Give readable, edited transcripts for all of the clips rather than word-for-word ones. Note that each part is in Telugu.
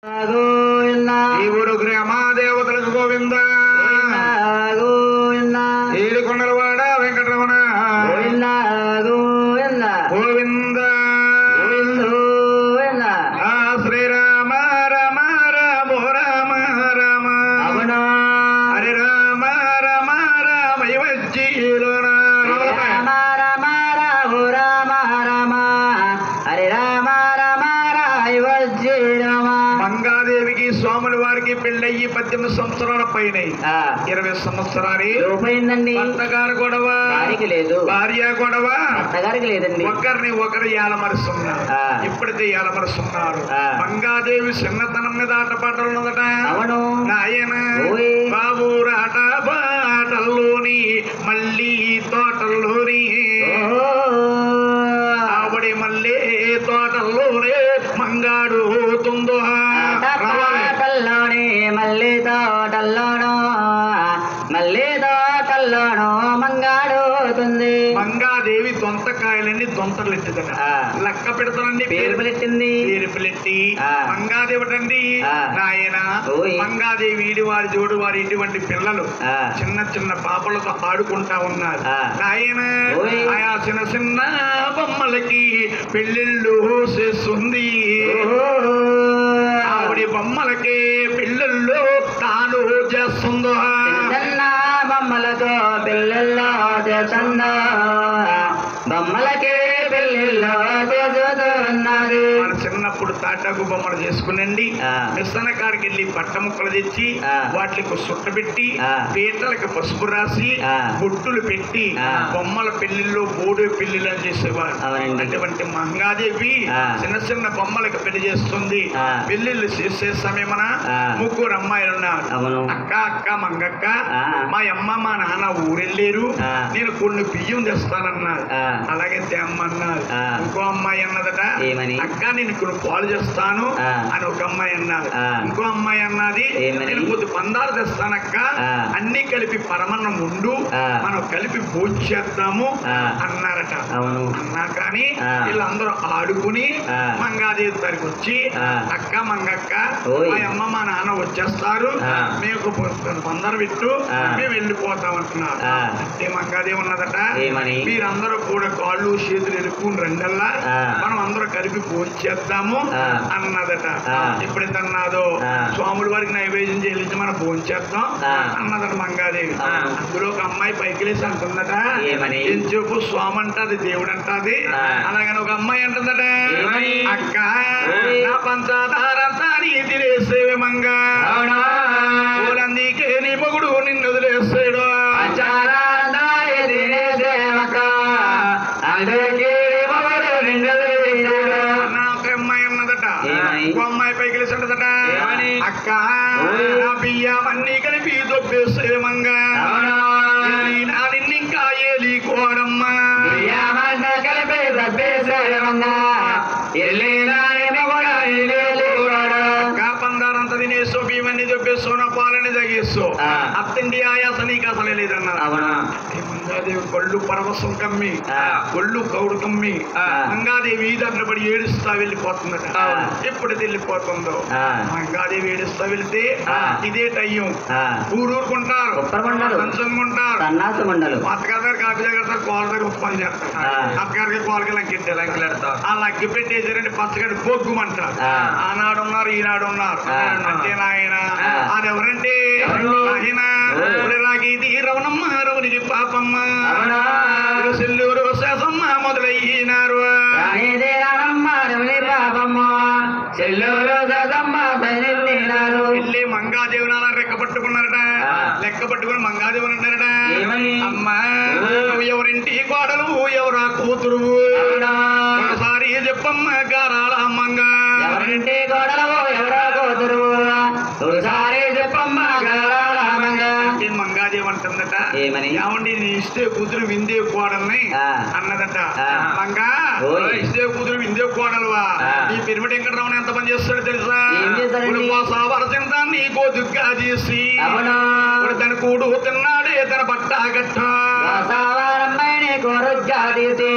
ఈ ఊరు గ్రామాదేవతలకు గోవింద ఏడుకొండలవాడ వెంకటరమణ గోవింద శ్రీరామ రామ రామ రామ రామ హరి రామ రామ రామ వచ్చీలో రామ రామ రామ రామ రామ హరి రామ రామ రాయ వచ్చి రామ. మంగాదేవికి స్వాముల వారికి పెళ్ళయ్యి 18 సంవత్సరాల పైన 20 సంవత్సరాలు పోయిందండి. భర్తగారు గొడవ, భార్యకి లేదు, భార్య గొడవ, అత్తగారికి లేదండి. ఒకరిని ఒకరు ఏలమరుస్తున్నారు. ఇప్పుడైతే ఏలమరుస్తున్నారు. మంగాదేవి చిన్నతనం మీద ఆటపాటలున్నదట. అవును నాయన బాబు రాట బాటల్లోని మళ్ళీ తోటల్లోని ఆవిడ మళ్ళీ తోటల్లోనే మంగాడు తుందో తోటల్లోనే మళ్ళీ తోటల్లోనూ మళ్ళీ తోటల్లోనూ మంగాడుతుంది. మంగాదేవి దొంతకాయలన్నీ దొంతలు ఎట్టిదట. లెక్క పెడతానండి పేరు పెట్టింది. పేరు పెట్టి మంగాదేవి అండి నాయన మంగాదేవి ఈడి వారి జోడు వారి ఇటువంటి పిల్లలు చిన్న చిన్న పాపలతో ఆడుకుంటా ఉన్నారు. నాయన ఆయా చిన్న చిన్న బొమ్మలకి పెళ్ళిళ్ళు చేస్తుంది. ఆవిడ బొమ్మలకి పెళ్ళిళ్ళు తాను చేస్తుందో. చిన్న బొమ్మలతో పెళ్ళిళ్ళో చేస్తుందో, బొమ్మలకే పెళ్ళిళ్ళో చేస్తున్నది. మన చిన్నప్పుడు తాటాకు బొమ్మలు చేసుకునండి. మిశ్రణ కాడికి వెళ్ళి పట్ట ముక్కలు తెచ్చి వాటికి సుట్టబెట్టి పీటలకు పసుపు రాసి బొట్టులు పెట్టి బొమ్మల పెళ్లిళ్ళు బోడు పెళ్లిళ్ళు అని చేసేవారు. అటువంటి మంగాదేవి చిన్న చిన్న బొమ్మలకు పెళ్లి చేస్తుంది. పెళ్లిళ్ళు చేసే సమయమున 3 అమ్మాయిలు ఉన్నారు. అక్క అక్క మంగక్క మా అమ్మ మా నాన్న ఊరెళ్ళారు, నేను కొన్ని బియ్యం తెస్తానన్నారు. అలాగే తెమ్మన్నారు. ఇంకో అమ్మాయి అన్నదట, అక్క నేను కొన్ని పాలు చేస్తాను అని ఒక అమ్మాయి అన్నారు. ఇంకో అమ్మాయి అన్నది, నేను కొద్ది పందాలు తెస్తానక్క, అన్ని కలిపి పరమన్నం ఉండు, మనం కలిపి భోజేద్దాము అన్నారట. అన్నా కానీ వీళ్ళందరూ ఆడుకుని మంగాదేవి దగ్గరికి వచ్చి, అక్క మంగక్క మా అమ్మ మా నాన్న వచ్చేస్తారు, మేము పందరు పెట్టు మేము వెళ్ళిపోతాం అంటున్నారు. అంటే మంగాదేవి ఉన్నదట, మీరందరూ కూడా కాళ్ళు చేతులు ఎలుక్కుని రెండల్లా మనం అందరూ కలిపి భోంచేద్దాము అన్నదట. ఎప్పుడైతే అన్నాదో స్వాముల వారికి నైవేద్యం చెల్లించి మనం భోంచేద్దాం అన్నదట మంగాదేవి. అందులో ఒక అమ్మాయి పైకి లేచి అంటుందట, ఏం చెప్పు స్వామి అంటది దేవుడు అంటది. అలాగని ఒక అమ్మాయి అంటుందట, అక్క నా పంచదారంతా నీ తినేసేవి మంగా, అందుకే నీ మొగుడు నిన్ను వదిలేసాడు. అమ్మాయి పైకి లేచంటదట, అక్క నా బియ్యమన్నీ కలిపి దొబ్బేసేమంగా ఇంకా ఏలి కోడమ్మా కలిపి దొబ్బేసేమంగా పందారంతా తినేసో బియ్యమన్నీ దొబ్బేసో నా పాలని తగేసో అత్తండి ఆయాస నీకు అసలే లేదన్నారు. మంగాదేవి కళ్ళు పరవశం కమ్మి ఒళ్ళు కౌడు కమ్మి మంగాదేవి దాంట్లో పడి ఏడుస్తా వెళ్ళిపోతుందట. ఎప్పుడైతే వెళ్ళిపోతుందో మంగాదేవి ఏడుస్తా వెళ్తే ఇదే టయ్యం ఊరూరుకుంటారు, పంచుకుంటారు. అత్తగారి దగ్గర కాపీ దగ్గర కోళ్ళ దగ్గర పని చేస్తారు. అత్తగారికి కోళ్ళకి లంకెట్టారు. ఆ లగ్గి పెట్టేసారంటే పచ్చగడ్డి బొగ్గుమంటారు. ఆనాడు ఉన్నారు ఈనాడు ఉన్నారు. అంటే నాయన అదెవరంటే ఆయన రాగిది రవణమ్మ రవనికి పాపమ్మ సెల్లూరు శాసమ్మ మొదలయ్యినారు. వెళ్ళి మంగాదేవి నాలా రెక్క పట్టుకున్నారట. లెక్క పట్టుకుని మంగాదేవి అంటారట, అమ్మా ఎవరింటి కోడలు ఎవరా కూతురు ఒకసారి చెప్పమ్మ గారాల అమ్మంగా. ఎవరింటి కోడలు ఎవరా కూతురు ఒకసారి చెప్పమ్మ గారాల అమ్మంగా. మంగాదేవి అంటుందట, ఏమండి నీ ఇస్తే కూతురు విందే కోడల్ని అన్నదట. మంగా ఇస్తే కూతురు విందే కోడలువా, ఈ పిరిమిటి వెంకటరామని ఎంత పని చేస్తాడు తెలుసా? వరచింత నీకో దుగ్గా చేసి తన కూడు తిన్నాడే తన బట్ట గట్ట కోరుగ్గా తీసి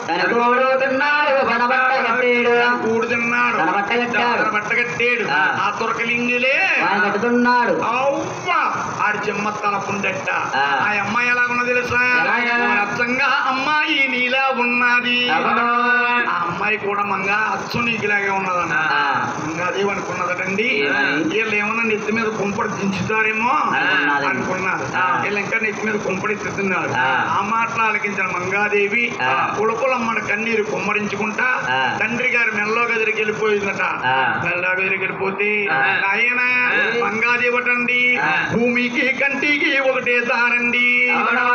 తన కూడుతున్నాడు పనబట్ట కట్టాడు కూడు తిన్నాడు తన బట్ట కట్టాడు. తన బట్ట కట్టాడు ఆ. ఆ తురకలింగిలే ఆయన కట్టుతున్నాడు అవ్వ ఆడి చెమ్మ తలపుండెట్ట ఆ. ఆ అమ్మాయి ఎలా ఉన్నది తెలుసా ఎలాగా? అచ్చంగా అమ్మాయి నీలా ఉన్నది అవును. ఆ అమ్మాయి కూడా మంగా అచ్చు నీకులాగే ఉన్నదన్న ఆ. మంగాదేవి అనుకున్నదటండి ఏమని? వీళ్ళు ఏమన్నా నెత్తి మీద కుంపడి దించుతారేమో అనుకున్నది. అనుకున్నారు ఆ. వీళ్ళు ఇంకా నెత్తి మీద కుంపడి తిన్నారు ఆ. ఆ మాటలు ఆలకించిన మంగాదేవి ఆ. కులకులమ్మడ కన్నీరు కుమ్మరించుకుంటా ఆ. తండ్రి గారు మెల్లో గదిరికి వెళ్ళిపోయిందట ఆ. మెల్లో గదిరికి వెళ్ళిపోతే ఆ. ఆయన మంగాదేవి అటండి ఆ. భూమికి కంటికి ఒకటే దారండి అవును.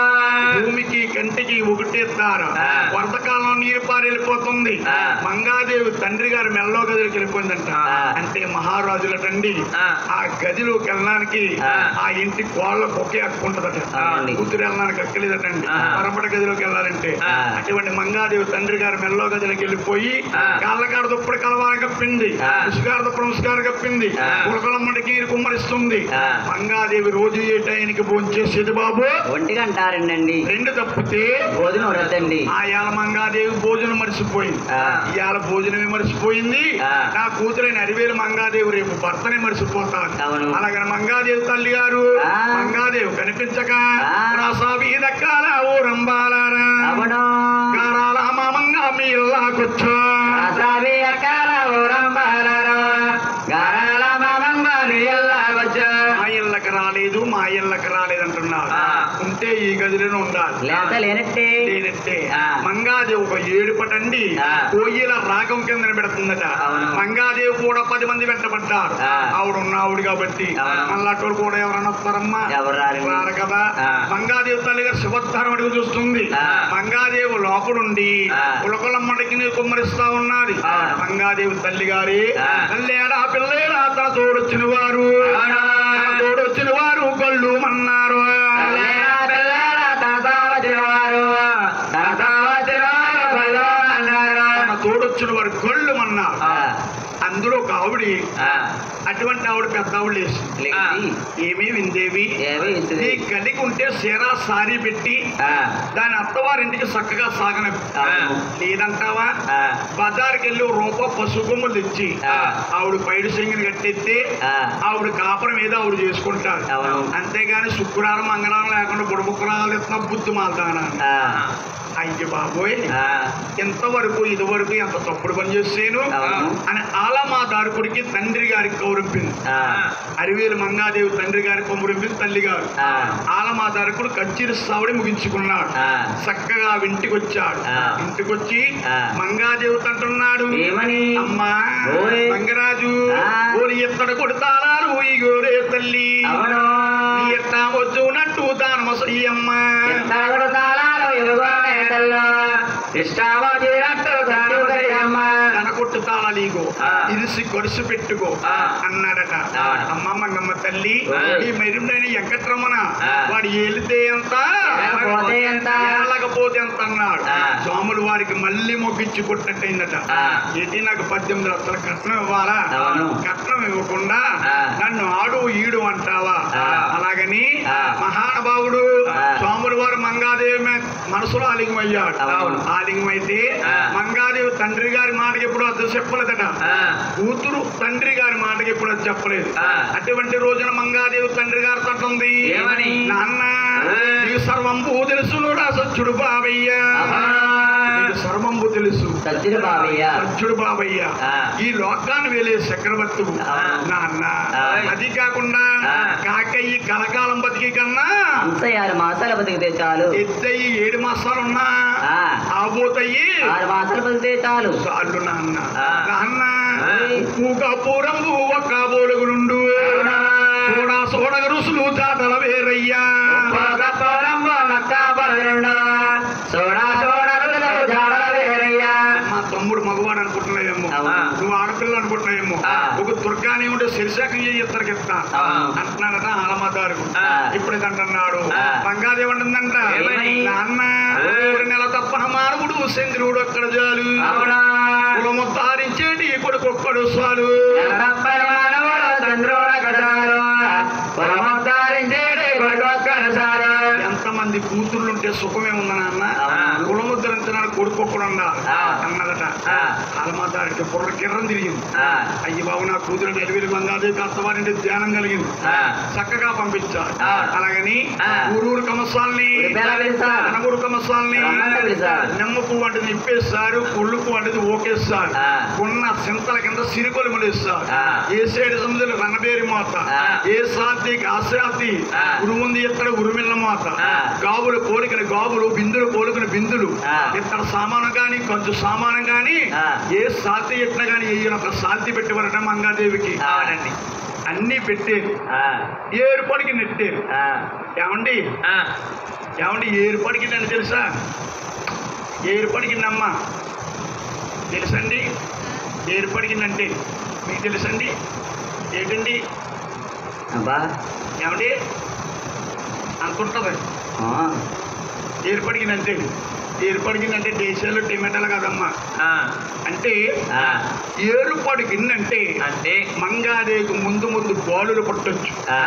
భూమికి కంటికి ఒకటే దార ఆ. వర్షకాలం నీరు పారి వెళ్ళిపోతుంది ఆ. మంగాదేవి తండ్రి గారు మెల్లో గదిలోకి వెళ్ళిపోయిందంట ఆ. అంటే మహారాజులటండి ఆ. ఆ గదిలోకి వెళ్ళడానికి ఆ. ఆ ఇంటి కోళ్ళకు ఒకే హక్కు ఉంటదట అవునండి. కూతురు వెళ్ళడానికి అక్కలేదటండి ఆ. పరపట గదిలోకి వెళ్ళాలంటే ఆ. అటువంటి మంగాదేవి తండ్రి గారు మెల్లో గదిలోకి వెళ్ళిపోయి ఆ. కాళ్ళకాడ దుప్పుడు కలవారు కప్పింది ఆ. ముసుగారు దుప్పుడు ముసుగారు కప్పింది ఆ. కులకలమ్మడికి కుమ్మరిస్తుంది ఆ. మంగాదేవి రోజు ఏ టైంకి భోంచేసేది బాబు 1 గంట 2 రెండు తప్పితే భోజనం రద్దండి ఆ ఇవాళ మంగాదేవి భోజనం మర్చిపోయింది ఆ. ఇవాళ భోజనమే మర్చిపోయింది ఆ. నా కూతురైన అరివేలు మంగాదేవి రేపు భర్తనే మర్చిపోతాను అవును. అలాగని మంగాదేవి తల్లి గారు ఆ. మంగాదేవి కనిపించక ఆ. రాసావి దక్కాల ఊరంబాలారా అవును. గారాల మామంగా మీ ఇల్లాకొచ్చా ఆసావి అకాల ఊరంబారారు గారాల మామంగ నీళ్ళవచ్చు మా ఇళ్ళకి రాలేదు మా ఇళ్ళకి రాలేదు అంటున్నారు ఆ. ఉంటే ఈ గదిలోనే ఉండాలి లేత లేనట్టే లేనట్టే ఆ. మంగాదేవి ఒక ఏడుపటండి ఆ. కోయిల రాగం కింద పెడుతుందట అవును. మంగాదేవి కూడా 10 మంది వెంటబడ్డారు ఆ. ఆవిడ ఉన్న ఆవిడ కాబట్టి అవును. మళ్ళాటోడు కూడా ఎవరన్నా వస్తారమ్మా ఎవరు రారండి. రారు కదా ఆ. మంగాదేవి తల్లి గారు శుభోత్తరం అడుగు చూస్తుంది ఆ. మంగాదేవి లోపలుండి ఆ. కులకులమ్మడికి కుమ్మరిస్తా ఉన్నది ఆ. మంగాదేవి తల్లి గారి ఆ. తల్లేడా పిల్లేడా తన తోడొచ్చిన వారు అవును. తన తోడొచ్చిన వారు కళ్ళు మన్నారు పిల్లల పిల్లల తాతావతివారు తాతావతివారు బలో అన్నారు. తన తోడొచ్చిన వారు కళ్ళు మన్నారు ఆ. అందులో ఒక ఆవిడి ఆ. అటువంటి ఆవిడ పెద్ద ఆవిడ లేచి లేచి ఏమీ విందేవి ఏమీ ఇస్తుంది. నీ కలిగి ఉంటే సీరా సారీ పెట్టి ఆ. దాని అత్తవారింటికి చక్కగా సాగన అవును. లేదంటావా ఆ. బజార్కి వెళ్ళి రూపాయి పసుపు కొమ్ములు తెచ్చి ఆ. ఆవిడ పైడు సింగిని కట్టెత్తే ఆ. ఆవిడ కాపురం ఏదో ఆవిడ చేసుకుంటారు అవును. అంతేగాని శుక్రవారం మంగళవారం లేకుండా బుడబుక్కరాలు ఎత్తున్నా బుద్ధి మాల్తానా ఆ. అయ్య బాబోయ్ ఆ. ఎంతవరకు ఇదివరకు ఎంత తప్పుడు పని చేసేను అవును. అని ఆలా మా దారుకుడికి తండ్రి గారికి కౌరింపింది ఆ. అరివేలు మంగాదేవి తండ్రి గారికి కౌరింపింది తల్లి గారు ఆ. ఆల మా దారుకుడు కచ్చిరి సావిడి ముగించుకున్నాడు ఆ. చక్కగా ఇంటికి వచ్చాడు ఆ. ఇంటికి వచ్చి ఆ. మంగాదేవి అంటున్నాడు ఏమని? అమ్మా ఓయ్. మంగరాజు ఆ. ఓరి ఎత్తడు కొడతారు ఈ గోరే తల్లి అవును. నీ ఎట్టా వచ్చునట్టు దానమసీ అమ్మ ఎంతగుడు తాళాలు ఇదిగో నేతల్లో ఇష్టావతినట్టు తండ్రి తన కొట్టు తాళాలీగో ఆ. ఇరిసి కొరిసి పెట్టుకో ఆ. అన్నాడట ఆ. అమ్మ మంగమ్మ తల్లి ఆ. ఈ మెరుడైన వెంకట్రమణ ఆ. వాడు ఏలితే ఎంత ఏలకపోతే ఎంత? ఏలకపోతే ఎంత అన్నాడు ఆ. స్వాములు వారికి మళ్ళీ మొగ్గిచ్చి కొట్టినట్టయిందట ఆ. ఏంటి నాకు 18 లక్షల కట్నం ఇవ్వాలా అవును. కట్నం ఇవ్వకుండా ఆ. నన్ను ఆడు ఈడు అంటావా ఆ. అలాగని ఆ. మహానుభావుడు ఆ. స్వాములు వారు మంగాదేవి మనసులో ఆలింగమయ్యాడు అవును. ఆలింగమైతే ఆ. మంగాదేవి తండ్రి గారి మాటకి ఎప్పుడు అది చెప్పలేదట ఆ. కూతురు తండ్రి గారి మాటకి ఎప్పుడు అది చెప్పలేదు ఆ. అటువంటి రోజున మంగాదేవి తండ్రి గారు తట్టుంది ఏమని? నాన్న ఆ. నీకు సర్వంబు తెలుసునురా సచ్చుడు బాబయ్య నీకు సర్వంబు తెలుసు సజ్జుడు బాబయ్య సచ్చుడు బాబయ్య ఆ. ఈ లోకాన్ని వేలే చక్రవర్తువు ఆ. నాన్న ఆ. అది కాకుండా ఆ. కాకయ్యి కలకాలం బతికి కన్నా అంత 6 మాసాలు బతికితే చాలు ఎద్దయ్యి 7 మాసాలున్నా ఆ. ఆబోతయ్యి 6 మాసాలు బతికితే చాలు చాలు నాన్న ఆ. నాన్న ఆ. ఉప్పుగా పూరంబు ఒక్క బోలుగులుండు అవునా. సోడా సోడగ రుసులు జాతల వేరయ్యా మా తమ్ముడు మగవాడు అనుకుంటున్నావేమో అవునా. నువ్వు ఆడపిల్ల అనుకుంటున్నావేమో ఆ. ఒక దుర్గాని ఉంటే శిరిశాఖం ఇద్దరికి ఇస్తా అవును. అంటున్నాడట ఆలమాదారు ఆ. ఇప్పుడు ఇది అంటున్నాడు ఆ. బంగాదేవి అంటుందంట ఏమని? నాన్న ఆ. 3 నెల తప్పన మానవుడు చంద్రుడు అక్కడ చాలు కులముద్ధారించేటి కొడుకు ఒక్కడు చాలు ఎంతమంది మంది కూతుర్లుంటే సుఖమే ఉందా నాన్న, అవును. కులముద్దరించడానికి కొడుకు ఒక్కడుండా ఆ. అన్నదట. ఆ. అలమాతారికి బుర్ర కిర్రం తిరిగింది. ఆ. అయ్యి బాబు నా కూతురు నెలవిరి మంగాదేవి అత్తవారింటి ధ్యానం కలిగింది, ఆ. చక్కగా పంపించారు. ఆ. అలాగని ఆ. ఊరూరు కమస్వాల్ని ఉడిపేలా పిలుస్తారు. అనగూరు కమస్వాల్ని రమ్మంటే పిలుస్తారు. నిమ్మకు వంటిది ఇప్పేస్తారు, కుళ్ళుకు వంటిది ఓకేస్తారు, ఆ. ఉన్న చింతల కింద సిరికొలు ముడిస్తారు. ఆ. ఏ సైడు సముద్రులు రణబేరి మోత, ఆ. ఏ సాత్తికి ఆశాతి, ఆ. ఉరుముంది ఇత్తడి ఉరుమిల్ల మోత, ఆ. గాబులు కోలికని గాబులు, బిందులు కోలుకుని బిందులు, ఆ. ఇత్తడి సామానం గాని కొంచెం సామానం గాని ఆ. ఏ ఏ సాతి ఎట్లా గాని ఈయన ఒక సాతి పెట్టివరట మంగాదేవికి. అవునండి. అన్ని పెట్టేది, ఆ. ఏరుపడికి నెట్టేది. ఆ. ఏమండి ఆ. ఏమండి ఏరుపడికి అని తెలుసా? ఏరుపడికిందమ్మ తెలుసండి? ఏరుపడికిందంటే మీకు తెలుసండి? ఏంటండి అబ్బా. ఏమండి అంతుంటుంది. ఆ. ఏర్పడికిందంటే ఏర్పడికిందంటే దేశాలు టమాటాలు కదమ్మా. ఆ. అంటే ఆ. ఏరుపడికిందంటే అంటే మంగాదేవికి ముందు ముందు బాలులు పుట్టొచ్చు, ఆ.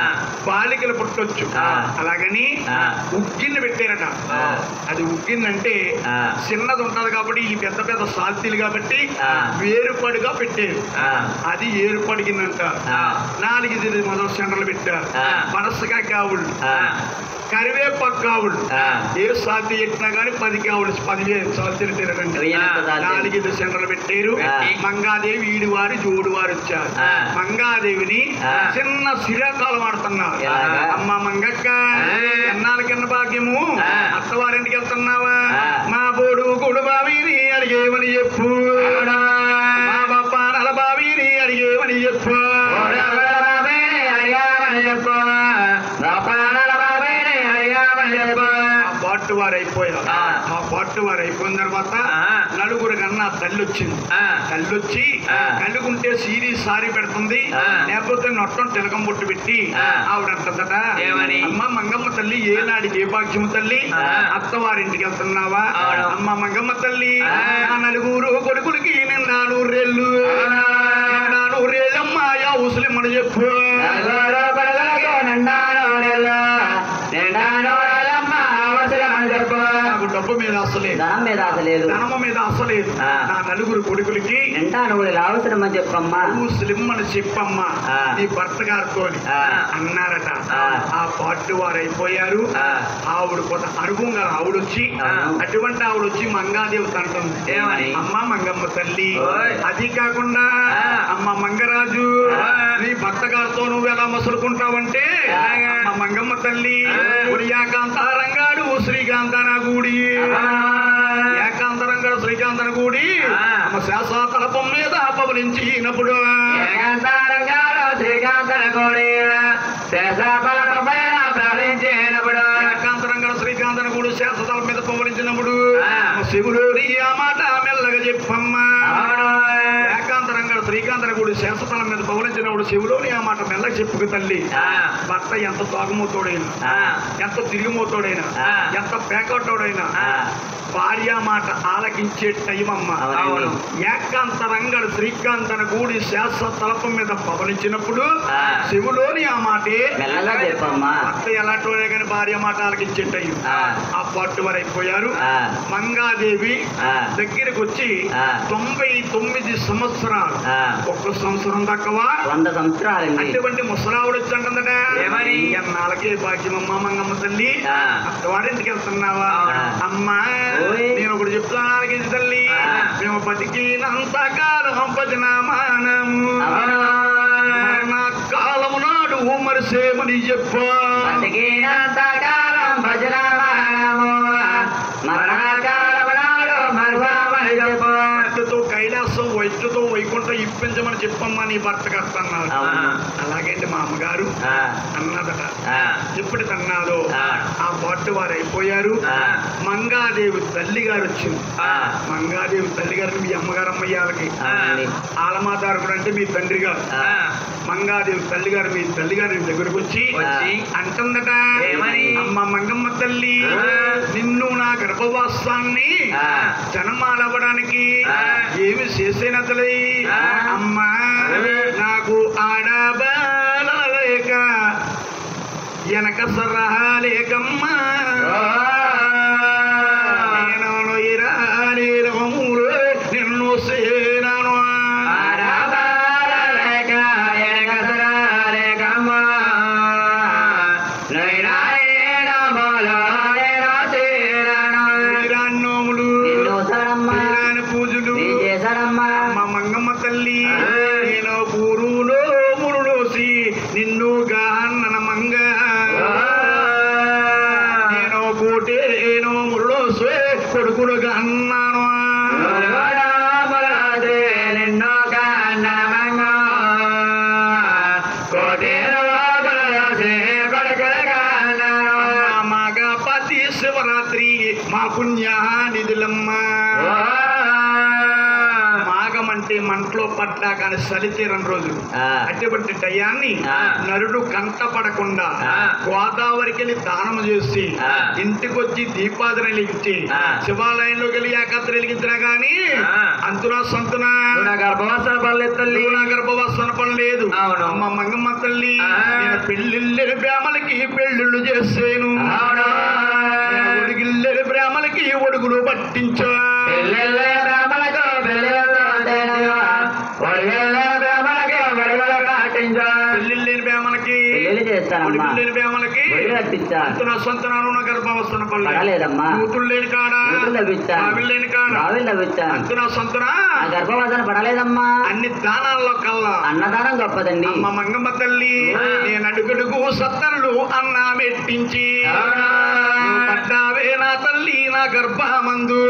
బాలికలు పుట్టొచ్చు. ఆ. అలాగని ఆ. ఉగ్గిన్ని పెట్టారట. ఆ. అది ఉగ్గిందంటే ఆ. చిన్నది ఉంటది కాబట్టి ఈ పెద్ద పెద్ద సాల్తీలు కాబట్టి ఆ. వేరుపడిగా పెట్టారు. ఆ. అది ఏరుపడికిందంట. ఆ. 4 మొదలు సెంటర్లు పెట్టారు. ఆ. పనసకాయ కావుళ్ళు, ఆ. కరివేపాకు కావుళ్ళు, ఆ. ఏ సాల్తీ ఎట్టినా కానీ 10 కావులు 15 సాల్తీలు తిరగండి. వెయ్యనంత సాల్తీలు. 4 సెంటర్లు పెట్టారు. పెట్టి మంగాదేవి ఈడువారు జోడువారు వచ్చారు. ఆ. మంగాదేవిని ఆ. చిన్న సిరకాలు వాడుతున్నారు. ఎలాగా? అమ్మ మంగక్క, ఆ. ఎన్నాళ్ళ కింద భాగ్యము, ఆ. అత్తవారింటికి వెళ్తున్నావా? ఆ. మా బోడు కొడు బావిని అడిగేమని చెప్పు, మా బప్ప నల బావిని అడిగేమని చెప్పు. ఆ పాటు వారు అయిపోయారు. ఆ. ఆ పాటు వారు అయిపోయిన తర్వాత ఆ. నలుగురు కన్నా తల్లి వచ్చింది. ఆ. తల్లి వచ్చి ఆ. కలుగుంటే సీరీ సారీ పెడుతుంది, ఆ. లేకపోతే నొట్టం తిలకం బొట్టు పెట్టి ఆ. ఆవిడంటదట, ఏమని? అమ్మ మంగమ్మ తల్లి ఏనాడికి ఏ భాగ్యము తల్లి, ఆ. అత్తవారింటికి వెళ్తున్నావా? అవును. అమ్మ మంగమ్మ తల్లి, ఆ. నా నలుగురు కొడుకులకి నిన్న 100 రేళ్ళు, అవునా? 100 రేళ్ళమ్మా యా ఉసులిమ్మని చెప్పు. నాకు డబ్బు మీద అసలేదు, ధనం మీద ఆశ లేదు. ధనము మీద అసలేదు. ఆ. నా నలుగురు కొడుకులకి ఎంటా నువ్వు అవసరమని చెప్పమ్మా. స్లిమ్ అని చెప్పమ్మా ఆ. నీ భర్త గారితో ఆ. అన్నారట. ఆ. ఆ పార్టీ వారు అయిపోయారు. ఆ. ఆవిడ కొంత అనుభవం గల ఆవిడొచ్చి, ఆ. అటువంటి ఆవిడొచ్చి మంగాదేవి అంటుంది, ఏమని? అమ్మ మంగమ్మ తల్లి, ఓయ్. అది కాకుండా ఆ. అమ్మ మంగరాజు, ఆ. నీ భర్త గారితో నువ్వు ఎలా మసులుకుంటావంటే, ఎలాగా? అమ్మ మంగమ్మ తల్లి, ఆ. ఉడియాకాంతారంగాడు శ్రీకాంతన గూడి, ఏకాంతరంగాడు శ్రీకాంతన గూడి, ఆ. అమ్మ శాసా తలపం మీద పవలించినప్పుడు ఏకాంతరంగా శ్రీకాంతన గూడు శాసతల మీద పవలించినప్పుడు ఆ. శివుడు ఆ మాట మెల్లగా చెప్పమ్మా. ఏకాంతరంగా శ్రీకాంతన గూడు శాసతల మీద పవలించినప్పుడు శివులోని ఆ మాట మెల్లగా చెప్పుకు తల్లి. ఆ. భర్త ఎంత తోగమోతోడైనా, ఆ. ఎంత తిరిగిమోతోడైనా, ఆ. ఎంత పేకటోడైనా ఆ. భార్య మాట ఆలకించే టైం అమ్మ. అవును. ఏకాంతరంగా శ్రీకాంతన గూడి శాస్త్ర తలపం మీద పవలించినప్పుడు ఆ. శివులోని ఆ మాటే మెల్లగా చెప్పమ్మా. భర్త ఎలాంటి కానీ భార్య మాట ఆలకించే టైం. ఆ. ఆ పట్టు వారు అయిపోయారు. ఆ. మంగాదేవి ఆ. దగ్గరికి వచ్చి ఆ. 99 సంవత్సరాలు, ఆ. ఒక్క సంవత్సరం తక్కువ 100 సంవత్సరాలండి. అటువంటి ముసలావిడ వచ్చి అంటుందట, ఏమని? ఎన్నాళ్ళకే భాగ్యమమ్మ మంగమ్మ తల్లి, ఆ. అత్తవారింటికి వెళ్తున్నావా? అవునా? అమ్మా ఓయ్. నేను ఒకటి చెప్తాను ఆలకించి తల్లి, ఆ. మేము బతికినంత కాలం భజనమానము, అవునా? మరణ కాలము నాడు మరిసేమని చెప్పు. బతికినంత కాలం భజనమానము, మరణకాలము నాడు మరువమని చెప్పు. భక్తితో కైలాసం, వైద్యుతో వైకుంఠం ఇప్పించమని చెప్పమ్మా నీ భర్త కడుతున్నారు. అవును. అలాగేంటి మా అమ్మగారు ఆ. అన్నదట. ఆ. ఎప్పుడు తన్నాదో ఆ. ఆ పాటు వారు అయిపోయారు. ఆ. మంగాదేవి తల్లి గారు వచ్చింది. ఆ. మంగాదేవి తల్లి గారిని మీ అమ్మగారు అమ్మయ్యాలకి, అవునండి. ఆలమాదారుడు అంటే మీ తండ్రి గారు. ఆ. మంగాదేవి తల్లి గారు మీ తల్లి గారి దగ్గరకు వచ్చి వచ్చి అంటుందట, ఏమని? అమ్మ మంగమ్మ తల్లి, ఆ. నిన్ను నా గర్భవాసాన్ని ఆ. జన్మాలవ్వడానికి ఆ. ఏమి చేసేనతలై, ఆ. అమ్మా నాకు ఆడబాల లేక వెనక సరహా లేకమ్మా, ఓ. కోటేరు లోకులు కొడుకులుగా మాఘపతి శివరాత్రి మా పుణ్య నిధులమ్మ మాఘమంటే మంటలో పడ్డా కానీ సలితీరని రోజు అటువంటి టయాన్ని నరుడు కంట పడకుండా గోదావరికి వెళ్ళి దానం చేసి ఇంటికొచ్చి దీపాదన వెలిగించి శివాలయంలోకి వెళ్ళి ఏకాత్ర వెలిగించినా గాని అంతునా సంతునా గర్భవాసన పడలేదు తల్లి నా గర్భవాసన పడలేదు అమ్మ మంగమ్మ తల్లి నేను పెళ్లిళ్ళని బ్రాహ్మలకి పెళ్లిళ్ళు చేసేను ఒడిగిళ్ళని బ్రాహ్మలకి ఒడుగులు పట్టించా పెళ్లిళ్ళని బ్రాహ్మలకి ఒడుగులేని బ్రాహ్మలకి అంతున సొంతనాను నా గర్భావస్థన పడలేదమ్మా కూతుళ్ళు లేని కాడా బావిలేని కాడా అంతున సొంతన గర్భవాసన పడలేదమ్మా అన్ని దానాల్లో కల్లా అన్నదానం గొప్పదండి అమ్మ మంగమ్మ తల్లి నేను అడుగడుగు సత్తనులు అన్నా మెట్టించి పడ్డావే నా తల్లి నా గర్భమందు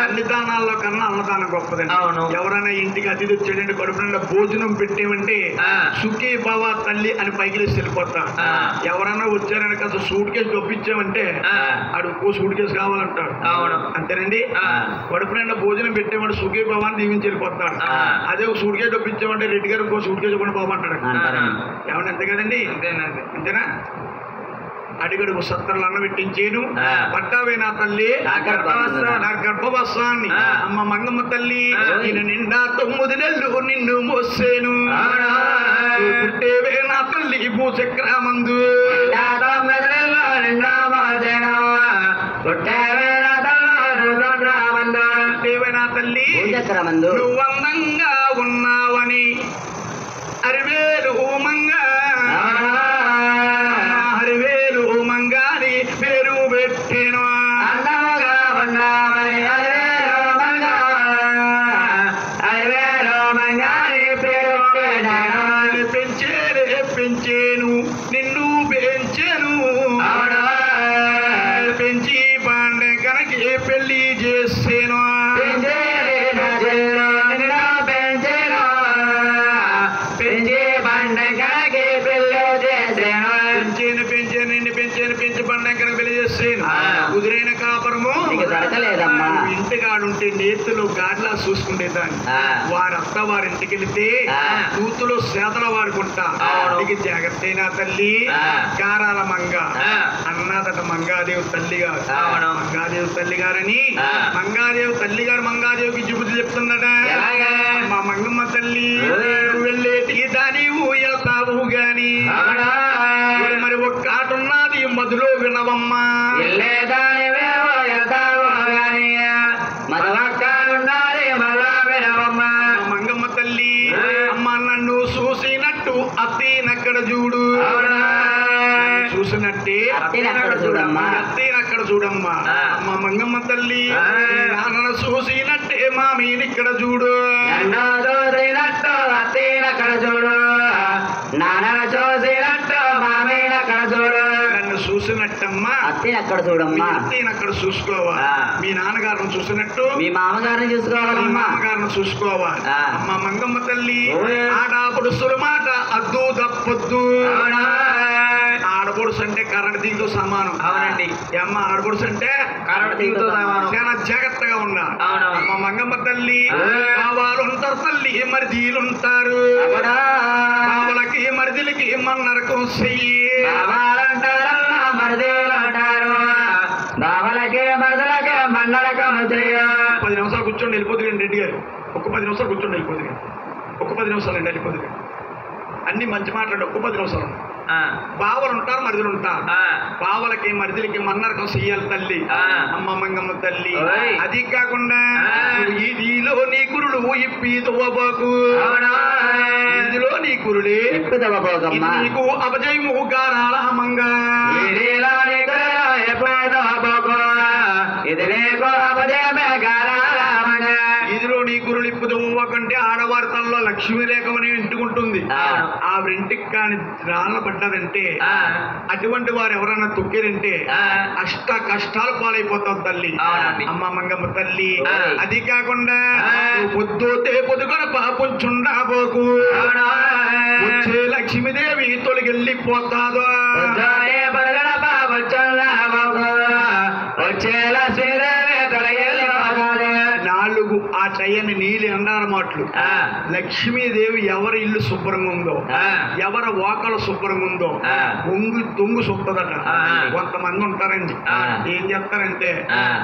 అన్ని దానాల్లో కన్నా అన్నదానం గొప్పదండి ఎవరైనా ఇంటికి అతిథి వచ్చాడంటే కడుపు నిండా భోజనం పెట్టేమంటే సుఖీ బావ తల్లి అని పైకి వెళ్ళిపోతా ఎవరైనా వచ్చారని కాస్త సూట్ కేసు చొప్పించామంటే అడుగు సూట్ కేసు కావాలంటాడు అంతేనండి కడుపు నిండా భోజనం పెట్టేమంటే సుఖీ బావ అని దీవించి వెళ్ళిపోతాడు అదే ఒక సూట్ కేసు చొప్పించామంటే రెడ్డి గారు ఇంకో సూట్ కేసు కూడా బాగుంటాడు ఏమన్నా అంతే కదండి అంతేనా అడుగడుగు సత్తర్లు అన్న పెట్టించేను పట్టావే నా తల్లి నా గర్భవాసాన్ని అమ్మ మంగమ్మ తల్లి నేను నిండా 9 నెలలు నిన్ను మోసేను పుట్టేవే నా తల్లి భూచక్రమందు పుట్టేవే నా తల్లి నువ్వు అందంగా ఉన్నావని అరివేలు మంగా హరివేలు మంగాని పేరు పెట్టేను అన్నగా ఉన్నామని పేరు పెంచేను నిన్ను పెంచేను పెంచి పండగనకి పెళ్లి చేసేను పెంచి పండగనకి పెళ్లి చేసేను కుదిరైన కాపురము దొరకలేదమ్మా ఇంటికాడుంటే నేతులు గాడ్లా చూసుకుంటే దాన్ని వారత్త వారింటికి వెళితే కూతులు సేతల వాడుకుంటా నీకు జాగ్రత్తైనా తల్లి గారాల మంగ అన్నదట మంగాదేవి తల్లి గారు మంగాదేవి తల్లి గారని మంగాదేవి తల్లి గారు మంగాదేవికి జుబుతి చెప్తుందట మా మంగమ్మ తల్లి వెళ్ళేటి దాని వెళ్తావు గాని మరి ఒక్క ఆట ఉన్నది మధులో వినవమ్మా మంగమ్మ తల్లి అమ్మ నన్ను చూసినట్టు అత్తీనక్కడ చూడు చూసినట్టే అత్తీనక్కడ చూడమ్మా అమ్మ మంగమ్మ తల్లి నాన్న చూసినట్టే మామీనిక్కడ చూడు అత్తీనక్కడ చూడు నాన్న చూసినట్టు మామీనక్కడ చూడు నన్ను చూసినట్టమ్మా అత్తీనక్కడ చూడమ్మా అత్తీనక్కడ చూసుకోవాలి మీ నాన్నగారిని చూసినట్టు మీ మామగారిని చూసుకోవాలమ్మా మామగారిని చూసుకోవాలి అమ్మ మంగమ్మ తల్లి ఆడపడుసుల మాట అద్దు తప్పొద్దు ఆడపడుసు అంటే కరెంట్ దీంతో సమానం అవునండి అమ్మ ఆడపడుసు అంటే కరెంట్ దీంతో సమానం చాలా జాగ్రత్తగా ఉండాలి అమ్మ మంగమ్మ తల్లి బావాలు ఉంటారు తల్లి మరిదీలుంటారు బావలకి మరిదిలకి మన్నరకం చెయ్యి బావలకి మరిదలకి మన్నరకం చెయ్యి 10 నిమిషాలు కూర్చోండి వెళ్ళిపోతుంది రెడ్డి గారు ఒక 10 నిమిషాలు కూర్చోండి వెళ్ళిపోతుంది ఒక 10 నిమిషాలు అండి వెళ్ళిపోతుంది అన్ని మంచి మాట్లాడు ఒక 10 నిమిషాలు బావలు ఉంటారు మరిదులు ఉంటారు బావలకి మరిదులకి మన్నరకం చెయ్యాలి తల్లి అమ్మ మంగమ్మ తల్లి అది కాకుండా ఇదిలో నీ కురుడు ఇప్పి తువ్వబాకు ఇదిలో నీ కురుడే నీకు అపజయము గారాల మంగా ఇదిలో నీ కురులిప్పు దువ్వకంటే ఆడవారి తల్లో లక్ష్మీ రేఖమని ఇంటికుంటుంది. ఆవిడింటికి కానీ రాళ్ళ పడ్డదంటే అటువంటి వారు ఎవరన్నా తొక్కిరంటే అష్ట కష్టాలు పాలైపోతావు తల్లి. అమ్మ మంగమ్మ తల్లి. అది కాకుండా పొద్దుతే పొదుగున పాపం చుండాబోకు, వచ్చే లక్ష్మీదేవి తొలగిల్లిపోతాదో. నాలుగు ఆ చయ్యని నీళ్ళు అన్నారు మాటలు. లక్ష్మీదేవి ఎవరి ఇల్లు శుభ్రంగా ఉందో, ఎవరి వాకలు శుభ్రంగా ఉందో దొంగు శుభ్రదట. కొంతమంది ఉంటారండి, ఏం చేస్తారంటే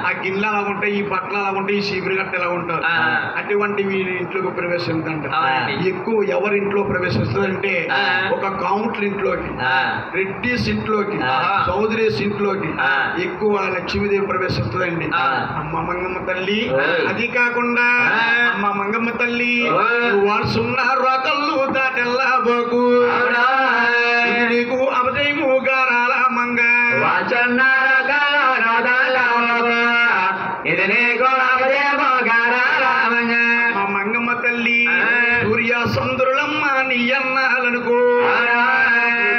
ఆ గిన్నెలు అలా ఉంటాయి, ఈ బట్టలు అలా ఉంటాయి, ఈ చీపురు గట్ట ఎలా ఉంటారు. అటువంటి వీరి ఇంట్లోకి ప్రవేశిందంట. ఎక్కువ ఎవరి ఇంట్లో ప్రవేశిస్తుందంటే ఒక కౌంటర్ ఇంట్లోకి, రెడ్డిస్ ఇంట్లోకి, చౌదరీస్ ఇంట్లోకి ఎక్కువ లక్ష్మీదేవి ప్రవేశిస్తుందండి. అమ్మ మంగమ్మ తల్లి. అది కాకుండా అమ్మ మంగమ్మ తల్లి వాడుసున్న రోకళ్ళు దాటెల్లాబోకు, నీకు అభజయము గారాల మంగ. మా మంగమ్మ తల్లి సూర్య చంద్రులమ్మ నీ అన్నాలనుకో,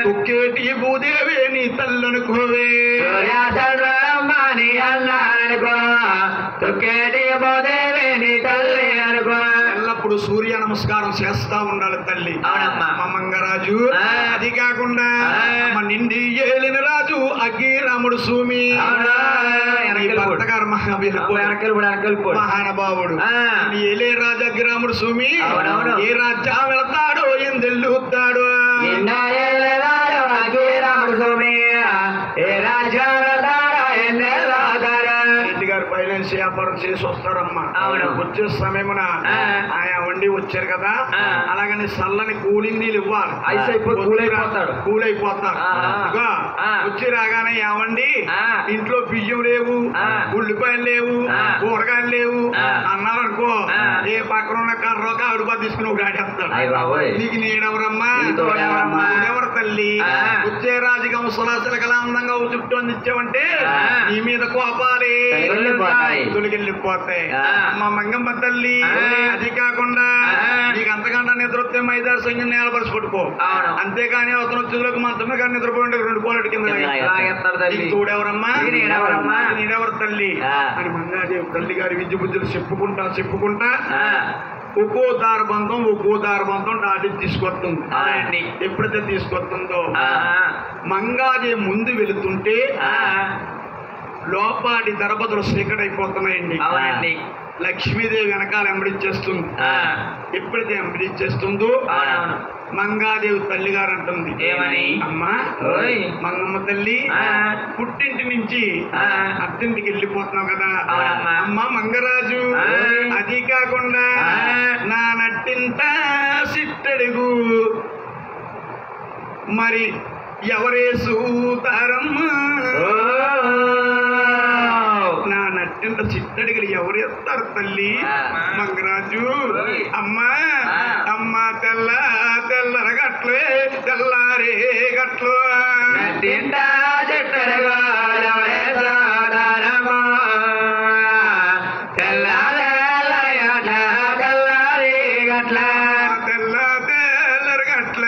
తొక్కేటి భూదేవి నీ తల్లనుకోవే. ఎల్లప్పుడు సూర్య నమస్కారం చేస్తా ఉండాలి తల్లి. మా మంగరాజు. అది కాకుండా మా నిండి ఏలిన రాజు అగ్గిరాముడు సూమి భర్తగారు మహానుభావుడు. ఏలే రాజు అగ్గిరాముడు సూమి ఏ రాజ్యం వెళతాడో ఏం తెల్లుతాడు. గారు ఫైనాన్స్ వ్యాపారం చేసి వస్తాడమ్మా. వచ్చే సమయమున ఆయన వండి వచ్చారు కదా, అలాగని చల్లని కూలింగ్ నీళ్ళు ఇవ్వాలి. కూల్ అయిపోతాడు. వచ్చి రాగానే ఏమండి ఇంట్లో బియ్యం లేవు, ఉల్లిపాయలు లేవు, కూరగాయలు లేవు అన్నారనుకో, ఏ పక్కన ఉన్న కర్ర కాడుపా తీసుకుని ఒక గాడేస్తాడు. నీకు నేనెవరమ్మా, ఎవరు తల్లి? వచ్చే రాజకం సులాసలకలా అందంగా చుట్టూ అందించావంటే నీ మీద కోపాలి తొలగిల్లిపోతాయి. మా మంగమ్మ తల్లి. అది కాకుండా నీకు అంతకంటే నిద్ర వస్తే మైదారు సంఖ్య నేలపరిచి పట్టుకో, అంతేగాని అతను వచ్చేలోకి మంచమే కానీ నిద్రపోయి 2 కోళ్ళ కింద తోడెవరమ్మా, నేనెవరు తల్లి అని మంగాదేవి తల్లి గారి విద్య బుద్ధులు చెప్పుకుంటా ఒక్కో దారబంధం దాటి తీసుకొస్తుంది. ఎప్పుడైతే తీసుకొస్తుందో మంగాదేవి ముందు వెళుతుంటే లోపాటి దరబదులు చీకటైపోతున్నాయండి. లక్ష్మీదేవి వెనకాల ఎంబడిచ్చేస్తుంది. ఎప్పుడైతే ఎంబడిచ్చేస్తుందో మంగాదేవి తల్లి గారు అంటుంది, అమ్మా మంగమ్మ తల్లి పుట్టింటి నుంచి అత్తింటికి వెళ్ళిపోతున్నావు కదా అమ్మా మంగరాజు. అది కాకుండా నా నట్టింట సిట్టడుగు మరి ఎవరేసూతారమ్మా, నా నట్టింట చిట్టడిగలు ఎవరు ఎత్తారు తల్లి మంగరాజు. అమ్మా తెల్లర గట్లే తెల్లారే గట్లు తెల్లర గట్ల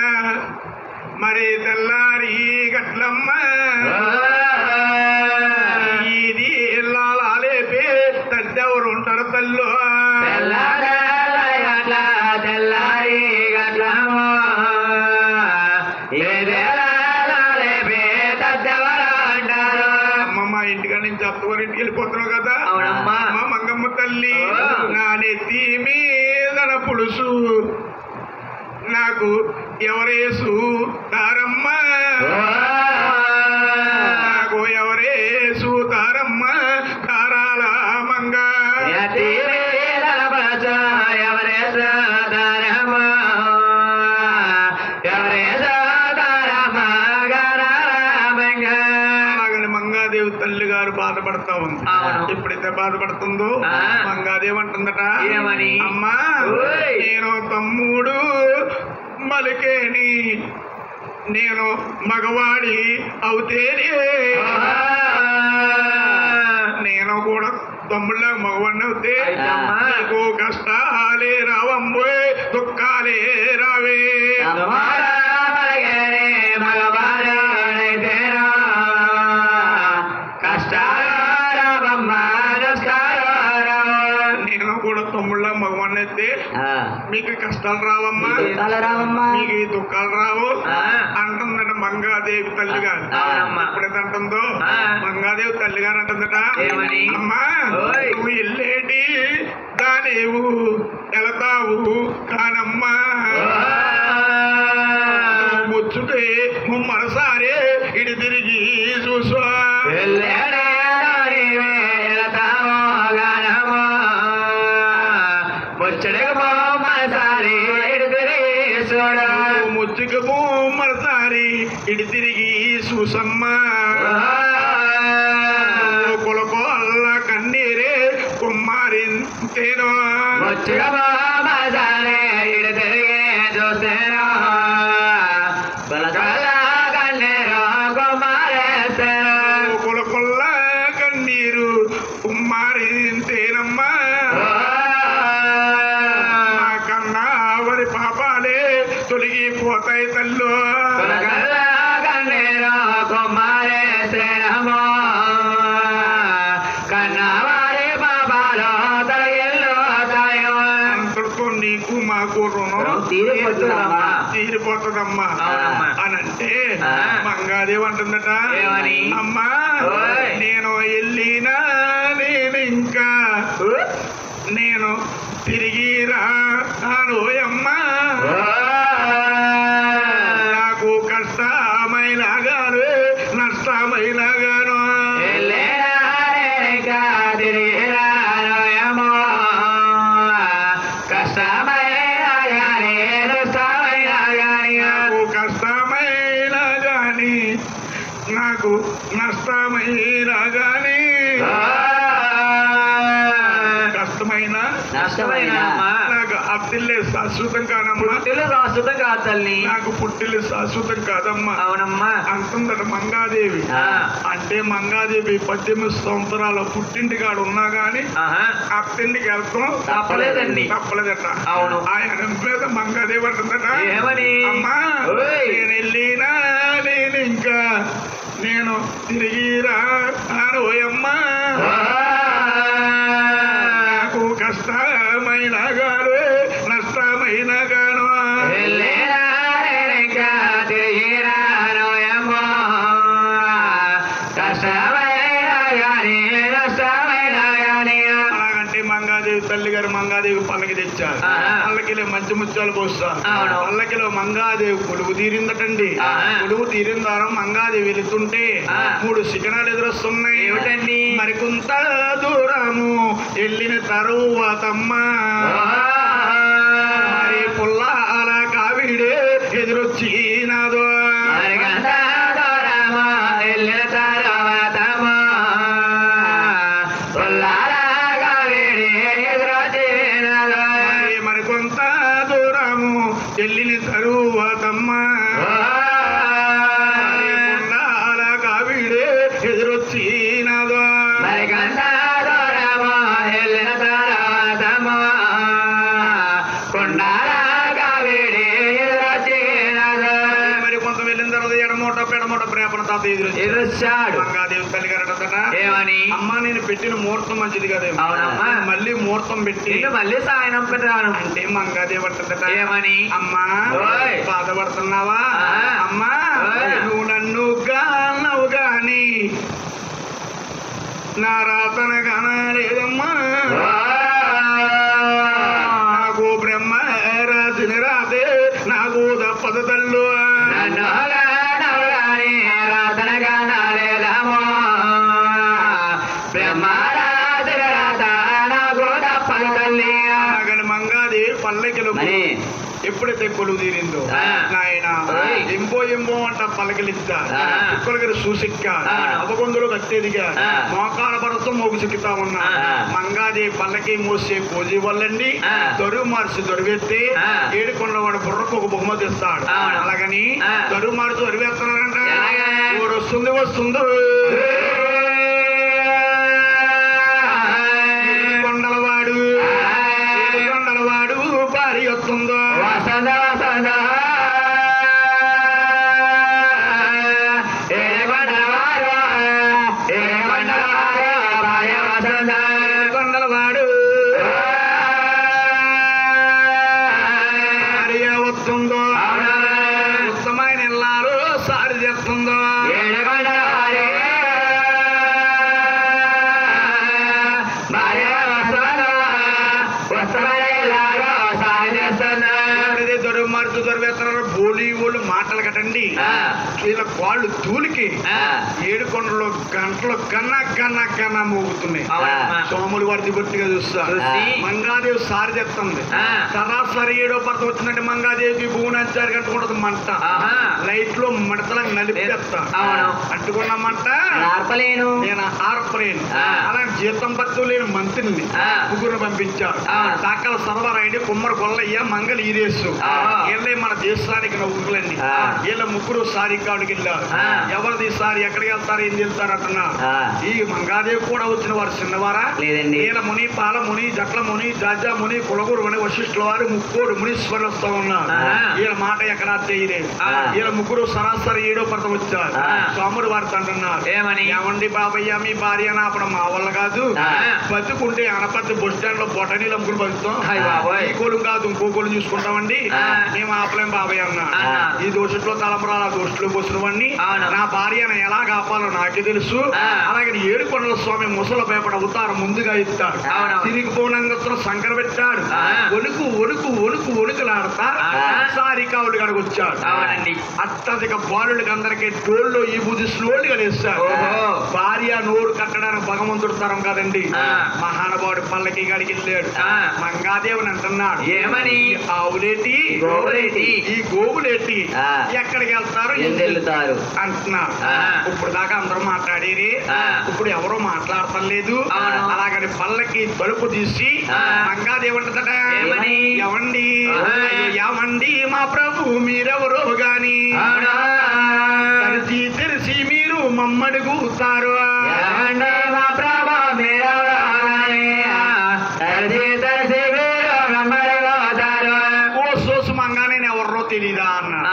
మరి తెల్లారి గట్లమ్మ. ఇది లేపే తద్దెవరు ఉంటారు తల్లు. అమ్మమ్మ ఇంటికాడ నుంచి అత్తవారింటికి వెళ్ళిపోతున్నావు కదా మా మంగమ్మ తల్లి. నా నెత్తి మీద పులుసు నాకు ఎవరేసు తారమ్మ, నాకు ఎవరేసు తారమ్మ కారాల మంగ. అలాగని మంగాదేవి తల్లి గారు బాధపడతా ఉంది. ఎప్పుడైతే బాధపడుతుందో మంగాదేవి అంటుందట, అమ్మా నేను తమ్ముడు మలికేని నేను మగవాడి అవుతేనే నేను కూడా తమ్ముళ్ళ మగవన్న అవుతే అయితమ్మా. నీకు కష్టాలే రావమ్మో దుఃఖాలే రావే నేను కూడా తమ్ముళ్ళ మగవన్న అయితే మీకు కష్టాలు రావమ్మా రావమ్మా మీకు ఈ దుఃఖాలు రావు ఆ. అంటుందట మంగాదేవి తల్లి గారు అవునమ్మా. ఎప్పుడైతే అంటుందో ఆ. మంగాదేవి తల్లి గారు అంటుందట ఏమని? అమ్మా ఓయ్. నువ్వు వెళ్ళేటి దానేవు వెళతావు కానమ్మా ముచ్చుకే ముమ్మరసారే ఇడి తిరిగి చూసా ముచ్చుకు ముమ్మరసారి ఇడి తిరిగి చూసమ్మా కొలకో అల్ల కన్నీరే కుమ్మారింతేనో కొలకొల్ల కన్నీరు కుమ్మారింతేనమ్మా నా కన్నా వరి పాపాలే తొలగిపోతాయి తల్లు అంతటితో నీకు మాకు రుణం తీరిపోతుందమ్మా అవునమ్మా. అని అంటే ఆ. మంగాదేవి అంటుందట ఏమని? అమ్మా ఓయ్. నేను వెళ్ళినా నేను ఇంకా నేను తిరిగి రానోయమ్మా నాకు కష్టమైన గాను నష్టమైన గాను నాకు కష్టమైన గాని నాకు నష్టమైన గాని కష్టమైన నాకు అప్పిల్లే శాశ్వతం కానమ్మా తల్లి నాకు పుట్టిల్లు శాశ్వతం కాదమ్మా అవునమ్మా అంటుందట మంగాదేవి ఆ. అంటే మంగాదేవి 18 సంవత్సరాల పుట్టింటికాడు ఉన్నా గాని అత్తింటికి వెళ్తాం తప్పలేదండి. తప్పలేదట అవును. ఆయన మీద మంగాదేవి అంటుందట ఏమని? అమ్మా ఓయ్. నేను వెళ్ళినా నేను ఇంకా నేను తిరిగి రానోయమ్మా నాకు కష్టమైన గాను నష్టమైన గాను అలాగంటే మంగాదేవి తల్లి గారు మంగాదేవి పల్లకి తెచ్చారు ఆహా. పల్లకిలో మంచి ముత్యాలు పోస్తారు అవును. పల్లకిలో మంగాదేవి కొలువు తీరిందటండి ఆహా. కొలువు తీరిన ద్వారా మంగాదేవి వెళుతుంటే ఆ. 3 శిఖరాలు ఎదురొస్తున్నాయి ఏమిటండి? మరికొంత దూరము వెళ్ళిన తరువాతమ్మా మరి పుల్లాల కావిడే ఎదురొచ్చినాదో మరి మరికొంత దూరము వెళ్ళిన తరువాతమ్మా మరి పుల్లాల కావిడే ఎదురొచ్చినాదో మరి కొంత వెళ్ళిన తర్వాత ఎడమోట పెడమోట ప్రేపణ తాత ఎదురొచ్చాడు. మంగాదేవి తల్లి గారు అంటదట, ఏమని? అమ్మ నేను పెట్టిన ముహూర్తం మంచిది కదేమో అవునమ్మా. మళ్ళీ ముహూర్తం పెట్టి నిన్ను మళ్ళీ సాయనం పెట్టాను అంటే మంగాదేవి అంటదట, ఏమని? అమ్మా ఓయ్. బాధపడుతున్నావా ఆ. అమ్మా ఓయ్. నువ్వు నన్ను గానవు గాని నా రాతన గానలేదమ్మా నాకు బ్రహ్మ రాసిన రాతే నాకు తప్పదు తల్లు మంగాదేవి పల్లకిలో మరి ఎప్పుడైతే కొలువు తీరిందో ఆ. నాయన ఓయ్. ఎంబో అంట పలకలిచ్చా ఆ. కుక్కలకి సూసిక్క ఆ. అవగొందులు కట్టేదిగా ఆ. మోకాల పడతో మోగు చిక్కుతా ఉన్నా ఆ. మంగాదేవి పల్లకి మోసే పూజి వల్లండి ఆ. దొరువు మార్చి దొరివెత్తి ఆ. ఏడుకొండవాడు బుర్రకు ఒక బొమ్మ తెస్తాడు అవును. అలాగని ఆ. దొరువు మార్చి దొరివేస్తున్నారంట ఎలాగా? వస్తుంది స్వస్థమయ్యేలాగా సాయం చేస్తున్నా. దొరమారుతూ దొరవేస్తున్నారు బోలి వాళ్ళు మాటలు కట్టండి వీళ్ళ వాళ్ళు తూలికి ఏడుకొండలో గంటలు కన్నా మోగుతున్నాయి. సోములు వారిది గట్టిగా చూస్తారు. మంగాదేవి సారి చెప్తుంది. సరాసరి 7వ పర్త వచ్చిందంటే మంగాదేవికి భూనాచారి కట్టుకుంటుంది మంట. లైట్ లో మడతలా నలిపి చెప్తా అంటుకున్న మంట ఆర్పలేను, నేను ఆర్పలేను. అలాంటి జీతం పత్తు లేని మంత్రిని ముగ్గురు పంపించారు. సాకల సర్వరాయుడు, కుమ్మర కొల్లయ్య, మంగళ ఈరేసు వీళ్ళే మన దేశానికి నవ్వులండి. వీళ్ళ ముగ్గురు సారి కాడికి వెళ్ళారు. ఎవరిది సారి ఎక్కడికి వెళ్తారు ఏం వెళ్తారు అంటున్నారు. ఈ మంగాదేవి కూడా వచ్చిన వారు చిన్నవారా లేదండి. వీళ్ళ ముని, పాల ముని, జట్ల ముని, జాజా ముని, కులగురు ముని, వశిష్ఠుల వారు ముక్కోడు మునీశ్వరులు వస్తూ ఉన్నారు. వీళ్ళ మాట ఎక్కడా చేయలేదు. వీళ్ళ ముగ్గురు సరాసరి 7వ పర్తం వచ్చారు. స్వాముడు వారితో అంటున్నారు ఏమని? ఏమండి బాబయ్య మీ భార్య అప్పుడు మా వల్ల కాదు, బతుకుంటే అనపత్తి బస్ స్టాండ్ లో బొటనీలు అమ్ముకుని బతుకుతాం, ఈ కోలు కాదు ఇంకో కోలు చూసుకుంటామండి, మేము ఆపలేం బాబయ్య అన్నా. ఈ దోషుట్లో తలంబరాలు ఆ దోషులు పోసినవన్నీ నా భార్యను ఎలా కాపాలో నాకే తెలుసు. అలాగే ఏడుకొండల స్వామి ముసల పేపడ అవతారం ముందుగా ఇస్తాడు. తిరిగి పోనంగస్తున్న సంకర పెట్టాడు. వణుకులాడతా సారికావుడు గడికి వచ్చాడు. అత్యధిక బాలుడికి అందరికీ టోల్లో ఈ బుద్ధి స్లోల్గా లేస్తాడు. భార్య నోరు కట్టడానికి భగవంతుడు తరం కదండి. మహానుభావుడు పల్లకి గడికి వెళ్ళాడు. మంగాదేవుని అంటున్నాడు ఏమని? ఆవులేటి గోవులేటి, ఈ గోవులేటి ఎక్కడికి వెళ్తారు వెళ్తారు అంటున్నారు. ఇప్పుడు దాకా అందరూ మాట్లాడేది, ఇప్పుడు ఎవరో మాట్లాడతలేదు. అలాగని పల్లకి తలుపు తీసి మంగాదేవి అంటదట ఎవండి ఎవండి మా ప్రభు మీరెవరో గాని తెలిసి మీరు మమ్మడుగుతారు. ఓ సోసు మంగా నేను ఎవరో తెలీదా అన్నాడు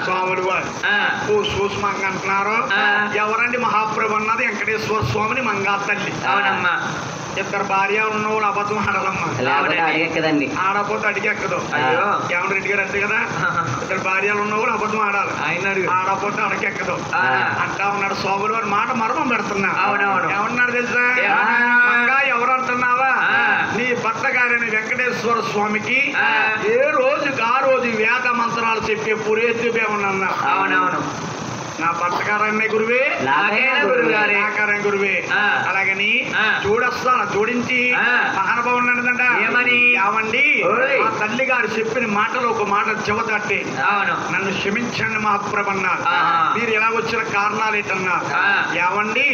స్వాములు వారు. ఓ సోసు మంగ అంటున్నారు. ఎవరండి మహాప్రభు అన్నది వెంకటేశ్వర స్వామిని మంగా తల్లి. అవునమ్మా. ఇద్దరు భార్య ఉన్నవాళ్ళు అబద్ధం ఆడాలమ్మా. అడిగెక్కదండి, ఆడపోతే అడిగెక్కదు. ఏమన్నా రెడ్డి గారు అంతే కదా, ఇద్దరు భార్యలు ఉన్నవాళ్ళు అబద్ధం ఆడాలి. ఆడపోతే అడకెక్కదు అంటా ఉన్నాడు. స్వాములు వారి మాట మర్మం పెడుతున్నా. ఏమన్నాడు తెలుసా? మంగా ఎవరు అంటున్నావా? నీ భర్త గారైన వెంకటేశ్వర స్వామికి ఏ రోజుకి ఆ రోజు వేద మంత్రాలు చెప్పే పురేత్యుమన్నా. అవునవును. నా భర్తగారన్న గురువే, నాకారణ గురువే. అలాగని చూడొస్తాను జోడించి మహానుభావం అన్నదంట ఏమని? ఏమండి మా తల్లి గారు చెప్పిన మాటలో ఒక మాట చెవతట్టి నన్ను క్షమించండి మహాప్రభు అన్నారు. మీరు ఎలా వచ్చిన కారణాలు ఏంటన్నారు? ఏమండి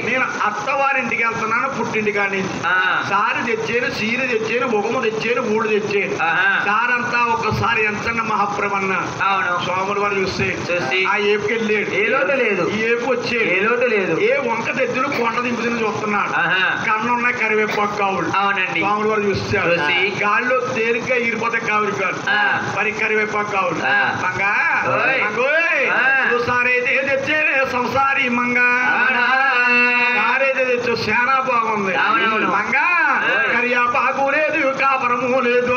నేను అత్తవారింటికి వెళ్తున్నాను పుట్టింటి కాడి నుంచి. సారి తెచ్చాను, సీర తెచ్చాను, ఉగము తెచ్చాను, ఊడు తెచ్చాను. సారంతా ఒక్కసారి ఎంచండి మహాప్రభు అన్నారు. స్వాములు వారు చూస్తే ఆ ఏపుకి వెళ్ళాడు. ఏ లోటు లేదు. ఈ ఏపు వచ్చాడు. ఏ లోటు లేదు. ఏ వంక తెచ్చులు కొండ దింపుతుని చూస్తున్నాడు. కన్ను ఉన్న కరివేపాకు కావుడు. అవునండి. స్వాములు వారు చూస్తారు. గాల్లో తేలిగ్గా ఈరిపోతే కావుడు కాదు, మరి కరివేపాకు కావుడు. మంగా సారైతే తెచ్చేదే సంసారి మంగా, సారైతే తెచ్చు చాలా బాగుంది. మంగా కరివేపాకు లేదు, కాపరము లేదు.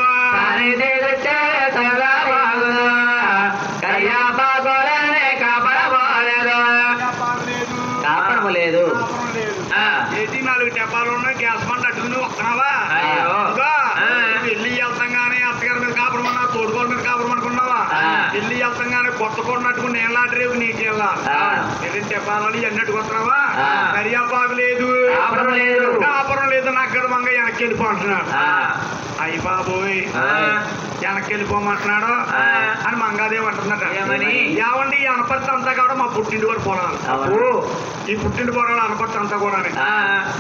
లేదు. 4 డబ్బాలు ఉన్నాయి. గ్యాస్ బండ్ అట్టుకుని వస్తున్నావా? వెళ్ళి వెళ్తాగానే అత్తగారి మీద కాపురం అన్నా, తోడుకోల మీద కాపురం అనుకున్నావా? వెళ్ళి వెళ్తాగానే కొత్త కొండ అట్టుకుని నేను లాంటి నీకు వెళ్ళాలి. డబ్బాలని ఎన్నట్టు వస్తున్నావా? కరియాపాకు లేదు, కాపురం లేదు. నాకు కదా మంగ వెనక్కి వెళ్ళిపోంటున్నాడు. అయ్యి బాబోయ్ వెనక్కి వెళ్ళిపోమంటున్నాడు అని మంగాదేవి అంటున్నట. ఏమండి ఈ అనపర్తి అంతా కూడా మా పుట్టింటి వారు పొలాలు. ఈ పుట్టింటి పొలాలు అనపర్తి అంతా కూడా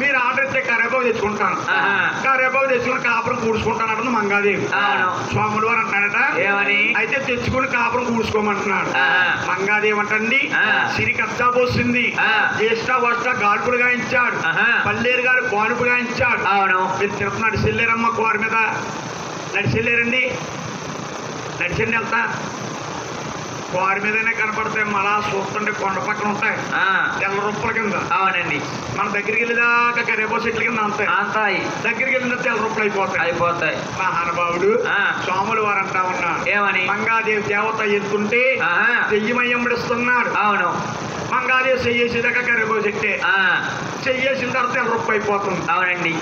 మీరు ఆర్డర్ ఇస్తే కరేపాకు తెచ్చుకుంటాను, కరేపాకు తెచ్చుకుని కాపురం కూడుచుకుంటాను అంటుంది మంగాదేవి. స్వాములు వారు అంటున్నాడట అయితే తెచ్చుకుని కాపురం కూడుచుకోమంటున్నాడు. మంగాదేవి అంటండి సిరి కచ్చా పోసింది, జ్యేష్ఠ వర్ష గాల్పులు గాయించాడు, పల్లేరు గారు కానుపు గాయించాడు. మీరు తిరుపతి నడిచెళ్ళారమ్మ కోరి మీద నడిచెళ్ళారండి. నడిచండి వెళ్తా వారి మీదనే కనపడతాయి. మళ్ళా చూస్తుంటే కొండ పక్కన ఉంటాయి తెల్ల రూపాయల కింద. అవునండి. మన దగ్గరికి వెళ్ళేదాకా కరేపో చెట్ల కింద అంతాయి. దగ్గరికి వెళ్ళిన తెల్ల రూపాయలు అయిపోతాయి. మహానుభావుడు స్వాములు వారు అంటా ఉన్నారు ఏమని? మంగాదేవి దేవత ఎత్తుంటే దెయ్యమయ్యమ్మడిస్తున్నాడు. అవును. మంగాదేవి చెయ్యేసేదాకా కరేపో చెట్టే, చెయ్యేసిన తర్వాత తెల్ల రూపాయలు అయిపోతుంది. అవునండి.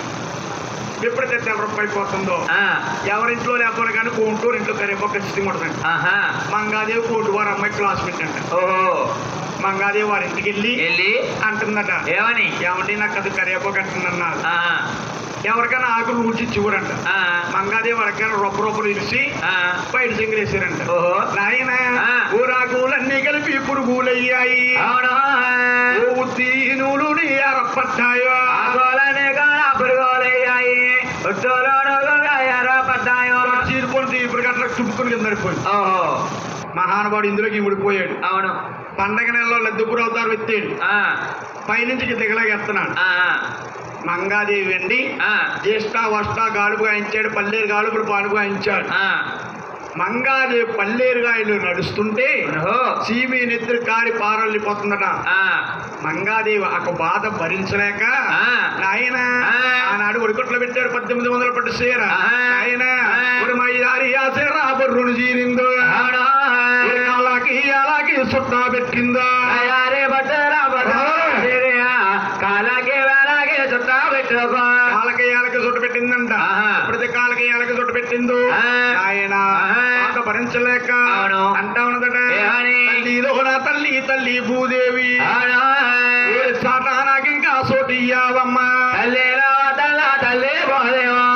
ఎప్పుడైతే రూపాయి పోతుందో ఆ, ఎవరింట్లో లేకపోతే కానీ కోంటూరు ఇంట్లో కరివేపాకు ఖచ్చితంగా ఉంటుందండి. ఆహా, మంగాదేవి కోటి వారు అమ్మాయి క్లాస్మేట్ అంట. ఓహో, మంగాదేవి వారి ఇంటికి వెళ్ళి అంటుందట, ఏమని? ఏమంటే నాకు అది కరివేపాకు అంటుందన్నారు. ఆహా, ఎవరికైనా ఆకులు ఊడ్చి చివరంట. ఆ, మంగాదేవి వరకైనా రొప్పరొప్పలు ఇరిచి ఆ, బయట సింగిలేసారంట. ఓహో, నాయన ఆ. ఊరాకులన్నీ కలిపి పురుగులయ్యాయి, అవును, ఓ తీనులు నీ అరపట్టాయో, ఆగోలనే కాడ పురుగోలయ్యాయి, ఉత్తోలోను ఎర్రపడ్డాయో. చీరుకొని ఇప్పుడు గట్ల తుప్పుకొని కింద పడిపోయింది. ఓహో, మహానుభావుడు ఇందులోకి ఇమిడిపోయాడు. అవును, పండగ నెలలో లద్దెపురు అవతారం ఎత్తాడు. ఆ, పైనుంచి దిగలాగెత్తన్నాడు. ఆ, మంగాదేవి అండి ఆ, జ్యేష్ఠ వర్ష గాలుపు గాయించాడు, పల్లేరు గాలుపులు పానుపు గాయించాడు. ఆ, మంగాదేవి పల్లేరుగాయలు నడుస్తుంటే ఓహో, సీమి నెత్తురు కారి పారల్లిపోతుందట. ఆ, మంగాదేవి ఒక బాధ భరించలేక ఆ, నాయన ఆ. ఆనాడు ఒడికొట్లో పెట్టారు 1800 పట్టు సీర. ఆ. ఆయన ఆ. మయ్యారి ఆ సీర బొర్రును చీరిందో, అవును, అలాకి అలాకి సుట్టా పెట్టిందో, అయ్యారే బట్టరా బట్టరా, కాలాకి వేలాకి చుట్టా పెట్టుకో. కాళ్ళకి ఏళ్ళకి చుట్టు పెట్టిందంట. ఆహా. ఎప్పుడైతే కాళ్ళకి ఏళ్ళకి చుట్టు పెట్టిందో ఆ. ఆయన ఆహా. బాధ భరించలేక అవును. అంటా ఉన్నదట, ఏమని? తల్లిలో నా తల్లి తల్లి భూదేవి, అవును, నాకింకా సోటి ఇయ్యావమ్మా. తల్లిలో తల్లి పోదేమో,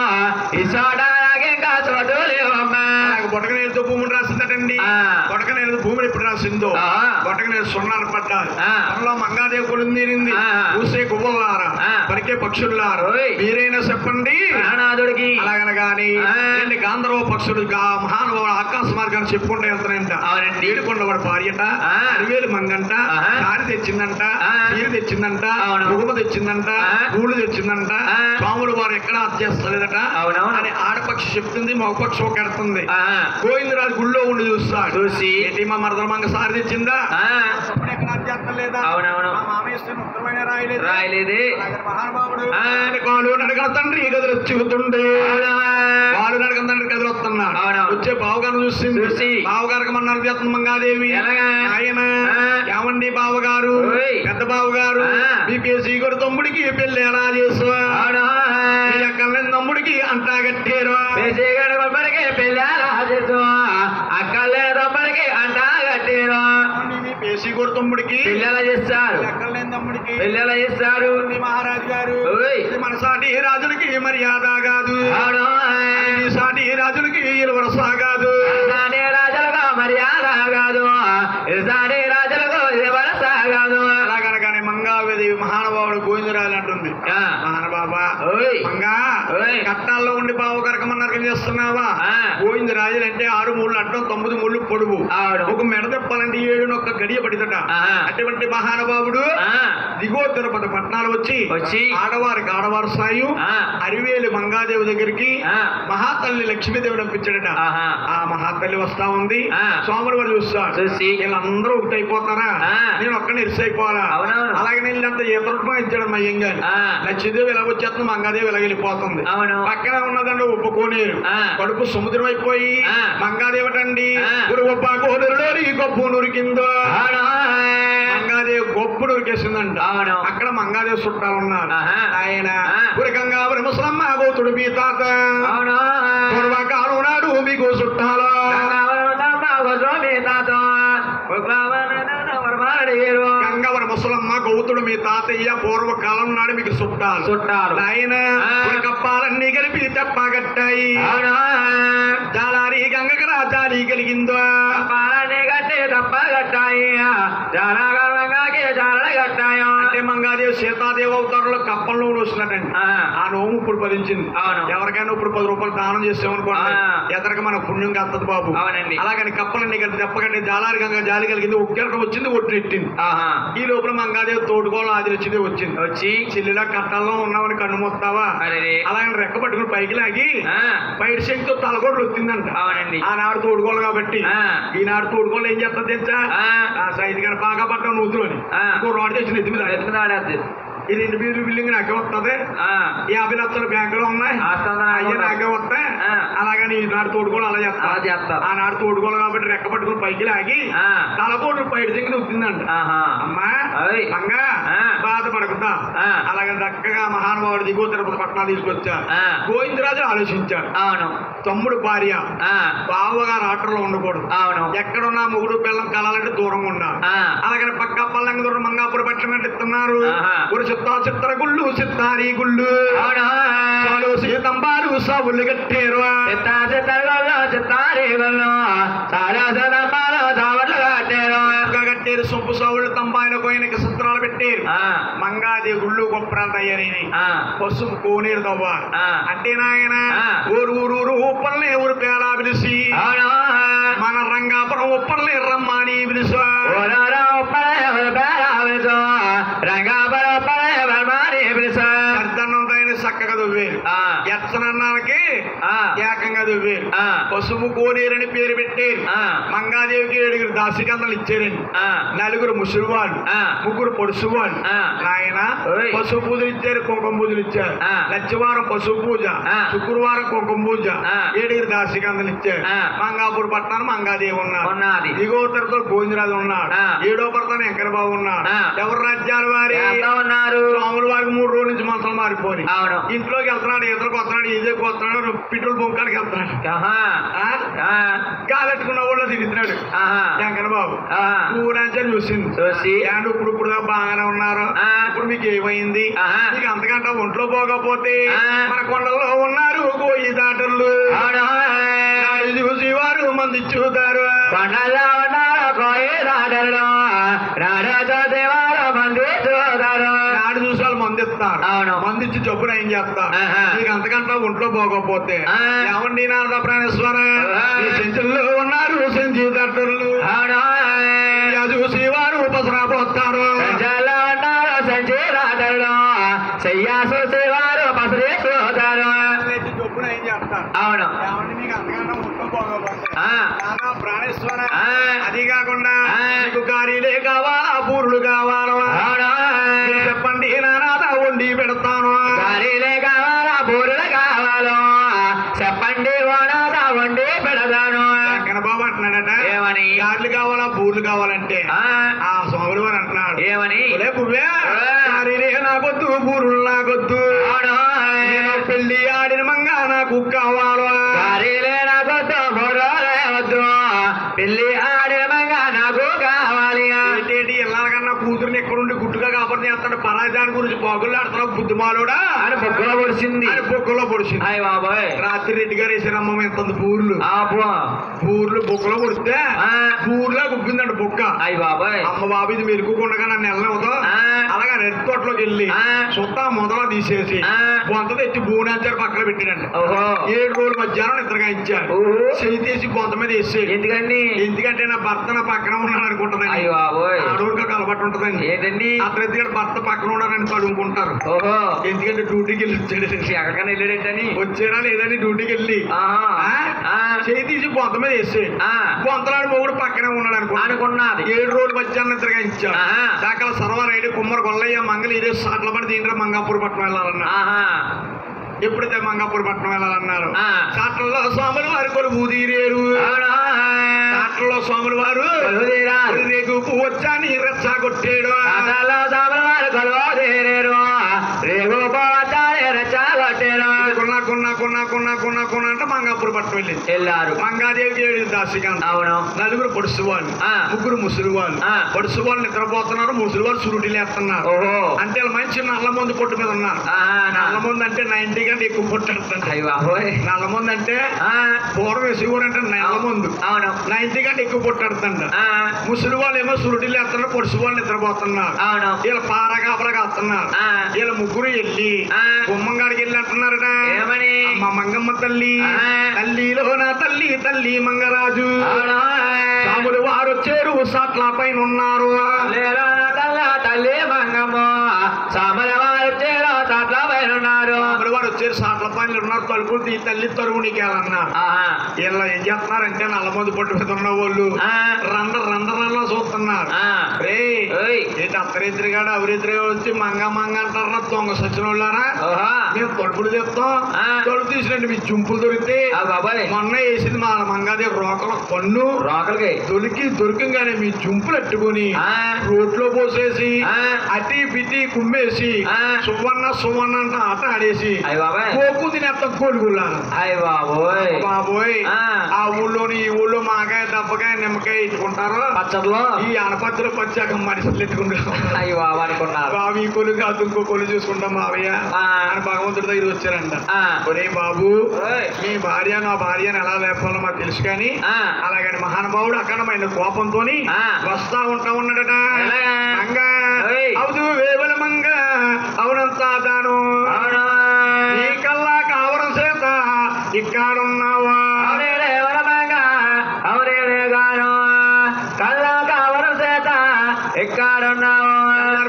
ఈ చోట నాకింకా చోటు లేవమ్మా. నాకు బొటకనేరుతో భూమిని రాసిందటండి. ఆ. బొటకనేరు భూమిని ఎప్పుడు రాసిందో ఆ. బొటకనేరు సున్నాలు పడ్డారు. ఆ. అందులో మంగాదేవి కొలుందీరింది. ఆ. పూసే గువ్వలారా, ఆ. పలికే పక్షులారా, ఓయ్. మీరైనా చెప్పండి. ప్రాణాదుడికి అలాగనగాని ఆ. రెండు గాంధర్వ పక్షులు మహానుభావుడు ఆకాశ మార్గాన్ని చెప్పుకుంటూ వెళ్తానంట. అవునండి. ఏడుకొండవాడు భార్యట, ఆ. అరివేలు మంగంట, ఆహా. కారి తెచ్చిందంట, ఆ. చీర తెచ్చిందంట, అవును. గుగుమ తెచ్చిందంట, ఆ. పూలు తెచ్చిందంట. ఆ. స్వాములు వారు ఎక్కడ అత్యేస్తలేదట అవునవును. అని ఆడపక్షి చెప్తుంది, మగపక్షి ఒక ఎడుతుంది. ఆ, గోవిందరాజు గుళ్ళో ఉండి చూస్తాడు. చూసి ఏంటి మా మరదల మంగ సారి తెచ్చిందా, ఆ, అప్పుడు ఎక్కడ అత్యేస్తం లేదా, అవునవును. మా మామయ్య ఇస్తే ఉత్తరమైన రాయలేదు, రాయలేదే. అలాగే మహానుభావుడు ఆ. కాలు నడకల తండ్రి గదులు చెబుతుండే, అవునా? కాలు నడకల తండ్రి గదులు వస్తున్నాడు. అవునవును. వచ్చే బావగారు చూసి బావగారికి మన్నారు చేస్తుంది మంగాదేవి. ఎలాగా? ఆయన ఆ. ఏమండి బావగారు, ఓయ్. పెద్ద బావగారు, ఆ. మీ పేసి గారు తమ్ముడికి పెళ్లి ఎలా చేసు, అవునా? మీ అక్కల తమ్ముడికి అంటా కట్టారు, పేసీగడు కొబ్బరికి పెళ్ళాలా చేసు, అక్కలే తప్పటికి అంటా కట్టిరు. మీ పేసి గారు తమ్ముడికి పిల్లలు చేస్తారు, అక్కల తమ్ముడికి పిల్లలు చేస్తారు. మీ మహారాజు గారు, ఓయ్. ఇది మన సాటి రాజులకి మర్యాద కాదు, అవును, ఈ సాటి రాజులకి వరస కాదు. సాటి రాజులకు మర్యాద కాదు, సాటి రాజులకు ఇది వరస కాదు. అలాగనగానే మంగాదేవి మహానుభావుడు గోవిందరాజు అంటుంది, ఆ. మహానుభావా ఓయ్. మంగా ఓయ్. కట్టాల్లో ఉండి బావ కరకమన్నారు చేస్తున్నావా, ఆ. గోవిందరాజులు అంటే 6 ముళ్ళు అడ్డం 9 ముళ్ళు పొడుగు, అవును. ఒక మెడ తెప్పాలంటే 7 ఒక్క గడియ పడితట. ఆహా. అటువంటి మహానుభావుడు ఆ, దిగో తిరుపతి పట్టణాలు వచ్చి వచ్చి ఆడవారికి ఆడవారు సాయు ఆ. అరివేలు మంగాదేవి దగ్గరికి ఆ. మహాతల్లి లక్ష్మీదేవి పంపించాడట. ఆహా. ఆ మహాతల్లి వస్తా ఉంది, ఆ. స్వాములు వారు చూస్తాడు, చూసి వీళ్ళందరూ ఒకటి అయిపోతారా, ఆ. నేను ఒక్కడిని ఇరిసైపోవాలా, అవునవును. అలాగే నేను అంత ఎదురుగా ఇచ్చాడు మా అయ్యంగారు. ఆ. లక్ష్మీదేవి ఇలా వచ్చేస్తుంది, మంగాదేవి ఇలా వెళ్ళిపోతుంది. అవును. పక్కన ఉన్నదండి ఉప్పు కోనేరు, ఆ. కడుపు సముద్రం అయిపోయి ఆ. మంగాదేవటండి ఆ. ఉప్ప కోనేరులో ఈ గొప్ప నురికిందో, అవును. మంగాదేవి గొప్ప నురికేసిందంట. అవును. అక్కడ మంగాదేవి చుట్టాలు ఉన్నారు. ఆహా. ఆయన ఆ. ఉరకంగా ముసలమ్మ గౌతుడు మీ తాత అవును. పూర్వకాలం నాడు మీకు చుట్టాలు గంగవర ముసలమ్మ గౌతుడు మీ తాతయ్య పూర్వకాలం నాడు మీకు చుట్టాలు. చుట్టాలు. ఆయన ఆ. కప్పాలన్నీ కలిపి తెప్పగట్టాయి. అవును. జాలారి గంగకు రాజాలి కలిగిందో, పాలని కట్టి తప్ప కట్టాయి, చాలా గర్వంగాకి చాలా కట్టాయో. అంటే మంగాదేవి సీతాదేవి అవతారంలో కప్పల్లో వచ్చినట్టండి. ఆ. ఆ నోము ఇప్పుడు ఫలించింది. అవును. ఎవరికైనా ఇప్పుడు 10 రూపాయలు దానం చేసామనుకోండి, ఆ. ఎదరికి మన పుణ్యం కత్తది బాబు. అవునండి. అలాగని కప్పలన్నీ కలిపి తెప్పకండి జాలారి గంగ జాలి కలిగింది, ఉక్కెరకం వచ్చింది, ఒట్టు నెట్టింది. ఆహా. ఈ లోపల మంగాదేవి తోడుకోవాలి ఆది వచ్చింది, వచ్చింది. వచ్చి చెల్లిలా కట్టాల్లో ఉన్నామని కన్ను మొత్తావా, అరే. అలాగని రెక్క పట్టుకుని పైకి లాగి ఆ. బయట శక్తితో తలగొడ్లు వచ్చిందంట. అవునండి. ఆనాడు తోడుకోవాలి కాబట్టి. ఆ. ఈనాడు తోడుకోవాలి ఏం చేస్తా తెలుసా, ఆ. సైజు గారు బాగా పట్టడం నూతులని ఆ. ఇంకో రాడు తెచ్చింది ఎత్తిమీద ఎత్తుకున్నాడు. ఈ 2 బిల్డింగ్ నాకే వస్తుంది, ఆ, 50 లక్షల బ్యాంకులో ఉన్నాయి, ఆస్తుందా? అయ్యే నాకే వస్తాయి. ఆ. అలాగని ఈనాడు తోడుకోలు అలా అలా చేస్తారు. ఆనాడు తోడుకోలు కాబట్టి రెక్క పట్టుకుని పైకి లాగి ఆ. తలపోటు బయట దగ్గర వచ్చిందంట. ఆహా. అమ్మా ఓయ్. మంగా ఆ. బాధపడకుతా. ఆ. అలాగే చక్కగా మహానుభావుడు దిగువ తిరుపతి పట్టణాలు తీసుకొచ్చారు. ఆ. గోవిందరాజు ఆలోచించాడు, అవును. తమ్ముడు భార్య ఆ, బావగారు ఆటలో ఉండకూడదు, అవును. ఎక్కడున్నా మొగుడు పిల్లం కలాలంటే దూరంగా ఉండాలి. ఆ. అలాగని పక్క పల్లంగా దూరం మంగాపురి పట్టణం అంటే ఇస్తున్నారు. ఆహా. ఒక చిత్ర గుళ్ళు చిత్తారి గుళ్ళు అవును. చాలు సీతంబారు సావులు కట్టారు. చిత్తా చిత్తగల్లో చిత్తారేగల్లో చాలా సదమాలో దావట్లు కట్టారు. కట్టారు సొంపు సావులు తంబాయిన కోయినకి చిత్రాలు పెట్టారు. ఆ, మంగాది గుళ్ళు గొప్పరాలు తయారైనవి. ఆ, పసుపు కోనేరు తవ్వాలి ఆ. అంటే నాయన ఆ. ఊరు ఉప్పల్ని ఊరు పేరా పిలిచి అవును. మన రంగాపురం ఉప్పల్ని రమ్మని పిలుసు. ఓరారా ఉప్పలే ఉల్పేరా పిలుసు, రంగాపురం ఉప్పలే బల్మారి పిలుసు. అర్ధన్నంతైన చక్కగా దువ్వేరు, ఆ, ఎచ్చనన్నానికి ఆ, ఏకంగా దువ్వేరు. ఆ, పసుపు కోనేరని పేరు పెట్టారు. ఆ, మంగాదేవికి 7 దాసికందలు ఇచ్చారండి. ఆ, 4 ముసలి వాళ్ళు, ఆ. 3 పొడుసు వాళ్ళు. ఆ. నాయన ఓయ్. పసుపు పూజలు ఇచ్చారు, కుంకుమ పూజలు ఇచ్చారు. ఆ. లచ్చివారం పసుపు పూజ, ఆ. శుక్రవారం కుంకుమ పూజ, ఆ. 7 దాసికందలు ఇచ్చారు. ఆ. మంగాపూర్ పట్టణాన్ని మంగాదేవి ఉన్నారు. ఉన్నది. దిగువ తరతో గోవిందరాజు ఉన్నాడు. ఆ. 7వ పడతాను వెంకటబాబు ఉన్నాడు. ఆ. ఎవరు రాజ్యాలు వారి ఎంత ఉన్నారు? స్వాములు వారికి 3 రోజుల నుంచి మంత్రాలు మారిపోయి అవును. ఇంట్లోకి వెళ్తున్నాడు, ఇతరులకు వస్తున్నాడు, ఇదేకి వస్తున్నాడు, పెట్రోల్ బొంకానికి వెళ్తున్నాడు. ఆహా. ఆ? ఆ, గాలెట్టుకున్న వాళ్ళు తిరుగుతున్నాడు ఆహా. వెంకటబాబు. ఆహా. ఊరంతా చూసింది. చూసి. ఏంటి ఇప్పుడు దాకా బాగానే ఉన్నారు, ఆ. ఇప్పుడు మీకు ఏమైంది, ఆహా. మీకు అంతకంటే ఒంట్లో పోకపోతే ఆ. మన కొండల్లో ఉన్నారు గోయి దాటర్లు, అవును. నాడు చూసి వారు మంది చూతారు. కొండల్లో ఉన్నారు కోయి రాడల్లో, రాడతో దేవాలు మంది చూస్తారు. నాడు చూసి వాళ్ళు మంది ఇస్తారు. అవును. మంది ఇచ్చి జబ్బున ఏం చేస్తారు, ఆహా. మీకు అంతకంటే ఒంట్లో పోకపోతే ఆ. ఏమండి నారద ప్రాణేశ్వర ఆ. ఈ సెంచుల్లో ఉన్నారు సెంచు దాటర్లు, అవును. చూసి వారు పసరా పోస్తారు. సంచాల్లో ఉన్నారు సంచి రాడల్లో, చెయ్యాసు శివారు పసరి చూస్తారు. జబ్బున ఏం చేస్తారు, అవును. ఏమండి మీకు అంతకంటే ఒంట్లో పోకపోతే ఆ. నానా ప్రాణేశ్వర ఆ. అది కాకుండా ఆ. మీకు కారీలే కావాలా పూరులు కావాలా అవును. మీరు చెప్పండి నానాదా వండి పెడతాను. గాలిలే కావాలా బూరెలు కావాలో చెప్పండి, ఓనాదా వండి పెడతాను. వెంకటబాబు అంటున్నాడట, ఏమని? గారెలు కావాలా బూర్లు కావాలంటే ఆ, ఆ స్వాములు వారు అంటున్నాడు, ఏమని? ఒలే పువ్వే కారీలే నాకొద్దు బూరులు నాకొద్దు, అవును. నేను పెళ్లి ఆడిన మంగా నాకు కావాలా. గాలిలే నాకొద్దు బూరెలే వద్దు, పెళ్లి ఆడేమంగా నాకు కావాలి. ఏంటి ఎల్లకన్నా కూతురుని ఎక్కడుండి గుట్టుగా కాపాడు చేస్తాడు, పరాజాని గురించి పోగులు ఆడుతున్నావు బుద్ధిమాలోడా అని బొగ్గులో పొడిచింది. అని బొక్కలో పొడిచింది. అయ్య బాబోయ్. రాత్రి రెడ్డి గారు వేసారమ్మ ఎంత బూర్లు ఆపో. బూర్లు బొక్కలో పొడితే ఆ. బూర్లా గుప్పిందండి బొక్క. అయ్య బాబోయ్. అమ్మ బాబు ఇది మెరుకుండగా నన్ను వెళ్ళవుతా ఆ. అలాగా రెడ్ తోటలోకి వెళ్ళి ఆ. సుత్తా మొదలు తీసేసి ఆ. బొంత తెచ్చి బూనాచారు పక్కన పెట్టినండి. ఓహో. 7 రోజులు మధ్యాహ్నం నిద్రగా ఇచ్చాడు. ఓహో. చేయి తీసి బొంత మీద వేసేది. ఎందుకండి? ఎందుకంటే నా భర్త నా పక్కన ఉన్నాడు అనుకుంటుందండి. అయ్య బాబోయ్. ఆడవాళ్ళకి అలవాటు ఉంటుందండి. ఏంటండి? అతను ఎందుకంటే భర్త పక్కన ఉన్నాడని తడుముకుంటారు. ఓహో. ఎందుకంటే డ్యూటీకి వెళ్ళి వచ్చాడు. ఎక్కడికైనా వెళ్ళాడేంటని? వచ్చారా లేదని డ్యూటీకి వెళ్ళి ఆహా. ఆ. చేయి తీసి బొంత మీద వేసేది. ఆ. బొంతలాడు మొగుడు పక్కనే ఉన్నాడు అనుకున్నది. 7 రోజులు మధ్యాహ్నం నిద్రగా ఇచ్చాడు. ఆహా. శాఖల సర్వారైడు కుమ్మర గొల్లయ్య మంగళ ఇదే సాట్ల పడి దీంట్లో మంగాపూర్ పట్టణం వెళ్ళాలన్నారు. ఆహా. ఎప్పుడైతే మంగాపూర్ పట్టణం వెళ్ళాలన్నారు, ఆ. సాట్లలో స్వాములు వారు కొలువు తీరేరు. అవునా? సాట్లలో స్వాములు వారు కొలువు తీరారు. రేగు వచ్చాని రెచ్చగొట్టాడు. సాటల్లో సాముల వారు కొలువు తీరేరు. రేగు పోవచ్చాని రెచ్చగొట్టారు. కొన్నా అంటే మంగాపూర్ పట్టణం వెళ్ళింది. వెళ్ళారు. మంగాదేవికి 7 దాసికాంత, అవును. 4 పొడుసు వాళ్ళు, ఆ. 3 ముసలి వాళ్ళు. ఆ. పొడుసు వాళ్ళు నిద్రపోతున్నారు, ముసలి వాళ్ళు సురుటిలు వేస్తున్నారు. ఓహో. అంటే వాళ్ళు మంచి నల్ల మందు పొట్టు మీద ఉన్నారు. ఆహా. నల్ల మందు అంటే 90 కంటే ఎక్కువ పొట్టు. అయ్య బాబోయ్. నల్ల మందు అంటే ఆ. పూర్వం వేసేవారు అంటే నల్ల మందు అవును. 90 కంటే ఎక్కువ పొట్టాడుతుంట. ఆ. ముసలి వాళ్ళు ఏమో సురుటిలు వేస్తున్నారు, పొడుసు వాళ్ళు నిద్రపోతున్నారు. అవును. వీళ్ళు పారగాపరగా వస్తున్నారు. ఆ. వీళ్ళ 3 వెళ్ళి ఆ. గుమ్మంగాడికి వెళ్ళి అంటున్నారట, ఏమని? అమ్మ మంగమ్మ తల్లి, ఆ. తల్లిలో నా తల్లి తల్లి మంగరాజు, అవునా? స్వాములు వారు వచ్చారు సాట్ల పైన ఉన్నారు. లేరా తల్ల తల్లి మంగమ్మ, సామల వారు చేరా తాట్ల పైన ఉన్నారు. స్వాములు వారు వచ్చారు సాట్ల పనులు ఉన్నారు, తలుపులు తీ తల్లి తరువు నీకేయాలన్నారు. ఇలా ఏం చేస్తున్నారంటే నల్లమంది పట్టు మీద ఉన్న వాళ్ళు రంధ్రాల్లో చూస్తున్నారు. రే ఏంటి అత్తరిద్దరిగాడు అవిరిద్దరిగా వచ్చి మంగ అంటారా దొంగ సచిన వాళ్ళారా, మేము తలుపులు చెప్తాం, తలుపు తీసినట్టు మీ జుంపులు దొరికితే మొన్న వేసింది మా మంగాది రోకల పన్ను దొరికింగానే మీ జుంపులు అట్టుకొని రోడ్లో పోసేసి అతి పిటి కుమ్మేసి సువర్ణ అంట ఆట ఆడేసి కోపు తినేస్తాం కోలుగుల్లాను. బాబోయ్ ఆ ఊళ్ళోని ఈ ఊళ్ళో మాకాయ దెబ్బకాయ నిమ్మకాయ ఇట్టుకుంటారు పచ్చట్లో, ఈ అనపత్తులు పచ్చాక మనుషులు ఎట్టుకుంటారు. బాబు ఈ కొలు కాదు ఇంకో కొలు చూసుకుంటాం మావయ్య అని భగవంతుడి దగ్గర వచ్చారంట. ఒరే బాబు మీ భార్య నా భార్యను ఎలా లేపాలో మాకు తెలుసు కానీ అలాగని మహానుభావుడు అఖండమైన కోపంతో వస్తా ఉన్నాడట. మంగా అవుదు వేవల మంగ అవునంతా తాను నీకల్లా కావడం చేత ఇక్కడున్నావా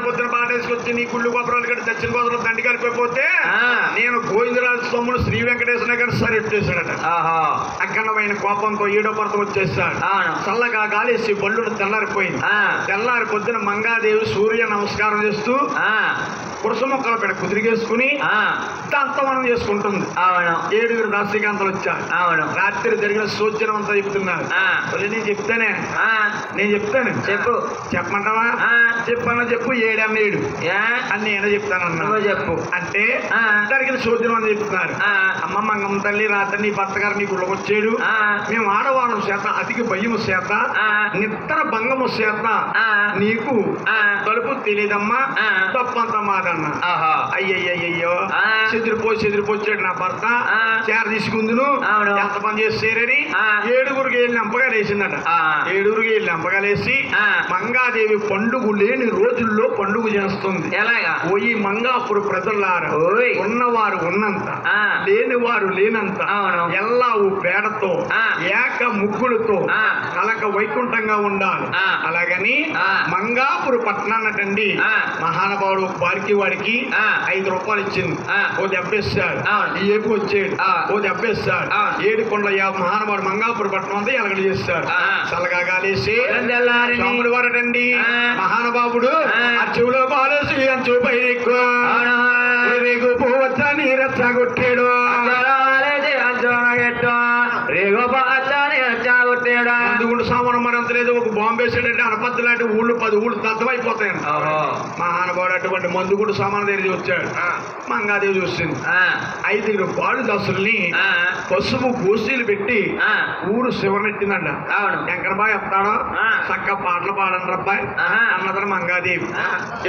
పొద్దున పాటేసుకొచ్చి నీ గుళ్ళు గోపురాలు కట్టి దక్షిణ గోపురం దండి కలిపిపోతే నేను గోవిందరాజు సొమ్ములు శ్రీ వెంకటేశ్వర గారు సరి ఎట్టేశాడట. అఖండమైన కోపంతో ఏడో పడత వచ్చేసాడు. చల్లగా గాలేసి బళ్ళు తెల్లారిపోయింది. తెల్లారి పొద్దున మంగాదేవి సూర్య నమస్కారం చేస్తూ పురుష మొక్కల పెడ కుదిరిగేసుకుని దంతమనం చేసుకుంటుంది. 7 రాశికాంతలు వచ్చారు. రాత్రి జరిగిన సూచన అంతా చెప్తున్నారు. నేను చెప్తాను చెప్పమంటావా? చెప్పన్నా చెప్పు. 7 అన్న 7 అని నేను చెప్తానన్నా చెప్పు అంటే జరిగిన సూచన అని చెప్తున్నారు. అమ్మ మంగమ్మ తల్లి రాత్రి నీ భర్త గారు నీ గుళ్ళకొచ్చాడు. మేము ఆడవాళ్ళం చేత అతికి భయము చేత నిద్ర భంగము చేత నీకు తలుపు తెలియదమ్మా తప్పంత మాదన్నా. అయ్యయ్యో చెదిరిపోచ్చాడు నా భర్త చేర తీసుకుందును ఎంత పని చేసేరని 7గురికి వెళ్ళి నంపగా వేసిందట. 7గురికి వెళ్ళి నంపగా వేసి మంగాదేవి పండుగ లేని రోజుల్లో పండుగ చేస్తుంది. ఎలాగా పోయి మంగాపురు ప్రజలారా ఉన్నవారు ఉన్నంత లేనివారు లేనంత ఎల్లావు పేడతో ఏక ముగ్గులతో కలక వైకుంఠంగా ఉండాలి. అలాగని మంగాపురు పట్టణాన్నటండి మహానుభావుడు బారికి వాడికి 5 రూపాయలు ఇచ్చింది. ఓ దెబ్బేస్తాడు ఏపు వచ్చాడు. ఓ దెబ్బేస్తాడు 7 కొండల మహానుభావుడు మంగాపురు పట్టణం అంతా ఎలగడ చేస్తాడు. చల్లగా గాలేసి స్వాములు వారటండి మహానుభావుడు ఆ చెవులో బాలేసి అంచు పైరెక్కు పువ్వచ్చని రెచ్చగొట్టాడు. అందుకుంటూ సామాను మరంత లేదు. ఒక బాంబే వేసాడంటే అనపత్తి లాంటి ఊళ్ళు 10 ఊళ్ళు దత్తమైపోతాయండి. మహానుభావుడు అటువంటి మందుగుడు సామాను దగ్గర వచ్చాడు. మంగాదేవి చూసింది. 5 పాలు దశల్ని పసుపు గోసీలు పెట్టి ఊరు శివనెట్టిందంట. వెంకటబాయ్ చెప్తాడో చక్క పాటలు పాడండి అబ్బాయి అన్నదని మంగాదేవి.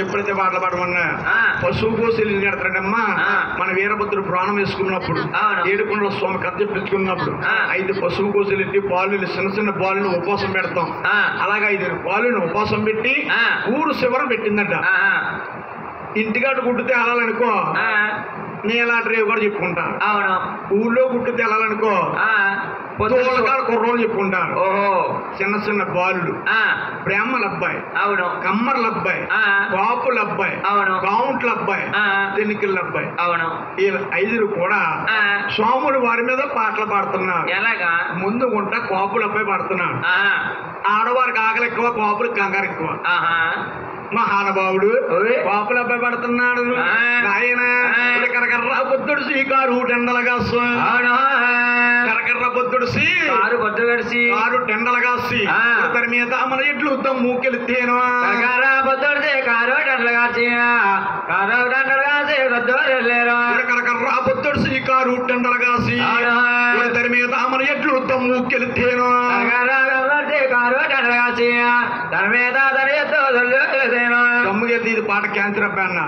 ఎప్పుడైతే పాటలు పాడమన్నా పసుపు గోసీలు కడతాడమ్మా మన వీరభద్రుడు ప్రాణం వేసుకున్నప్పుడు 7 కొండల స్వామి కథ చెప్పించుకున్నప్పుడు 5 పసుపు గోసీలు ఎట్టి పాలు చిన్న బాలుని ఉపవాసం పెడతాం. అలాగా 5 పాలుని ఉపవాసం పెట్టి ఊరు శివరం పెట్టిందంట. ఇంటికాడు గుడ్డితే వెళ్ళాలనుకో నేలాంటి రేవు కూడా చెప్పుకుంటాను. ఊళ్ళో గుడ్డితే వెళ్ళాలనుకో కుర్రోలు చెప్పుకుంటారు. చిన్న బాలుడు బ్రాహ్మణుల అబ్బాయి కమ్మర్ల అబ్బాయి కాపుల అబ్బాయి కౌంట్ల అబ్బాయి తెనికిళ్ళ అబ్బాయి వీళ్ళ 5 కూడా స్వాములు వారి మీద పాటలు పాడుతున్నారు. ఎలాగా ముందు గుంట కాపుల అబ్బాయి పాడుతున్నాడు. ఆడవారికి ఆకలి ఎక్కువ కాపులకు కంగారు ఎక్కువ. మహానుభావుడు కాపుల అబ్బాయి పడుతున్నాడు. ఆయన కరకర్ర బుద్ధుడు శ్రీకారు టెండలుగా కరకర్ర బుద్ధుడు కారు టెండలుగా తన మీద మన ఎట్లు మూకెళితేను కరకర్ర బుద్ధుడు శ్రీకారు టెండలుగా తన మీద మన ఎట్లు మూకెళితేను తమ్ముడి ఇది పాట క్యాన్సర్ అబ్బాయి అన్న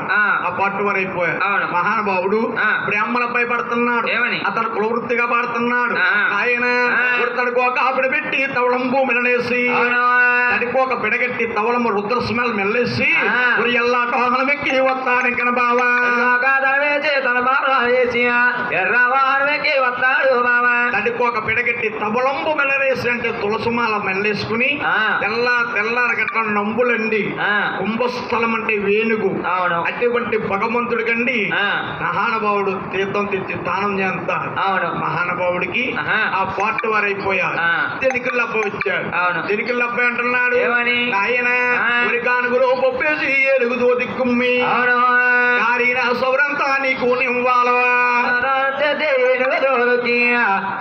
ఆ పట్టు వారు అయిపోయారు. మహానుభావుడు బ్రాహ్మణ పడుతున్నాడు. అతను ప్రవృత్తిగా పాడుతున్నాడు. ఆయన తడికోక ఆపిడ పెట్టి తవళం భూమినేసి తడికోక పిడగట్టి తవళం రుద్ర స్మెల్ మెల్లేసి ఎల్లా టోహలం ఎక్కి వస్తాడు. ఇంకన బావా తడికోక పిడగట్టి తవళంబు మెల్లరేసి అంటే తులసుమాల మెల్లేసుకుని ఆ. తెల్లార గట్ల నంబులండి ఆ. కుంభస్థలం అంటే వేణుగు అవును అటువంటి భగవంతుడికండి ఆ. మహానుభావుడు తీర్థం తెచ్చి దానం చేస్తారు అవును మహానుభావుడికి ఆహా. ఆ పార్ట్ వారు అయిపోయారు ఆ. తెనికల్ అబ్బాయి వచ్చాడు అవును తెనికల్ అబ్బాయి అంటున్నాడు ఏమని? ఆయన ఆ. ఉరికానుగులో పొప్పేసి ఎలుగుదో దిక్కుమ్మి అవును కారిన సౌరంతా నీకు నివ్వాలవా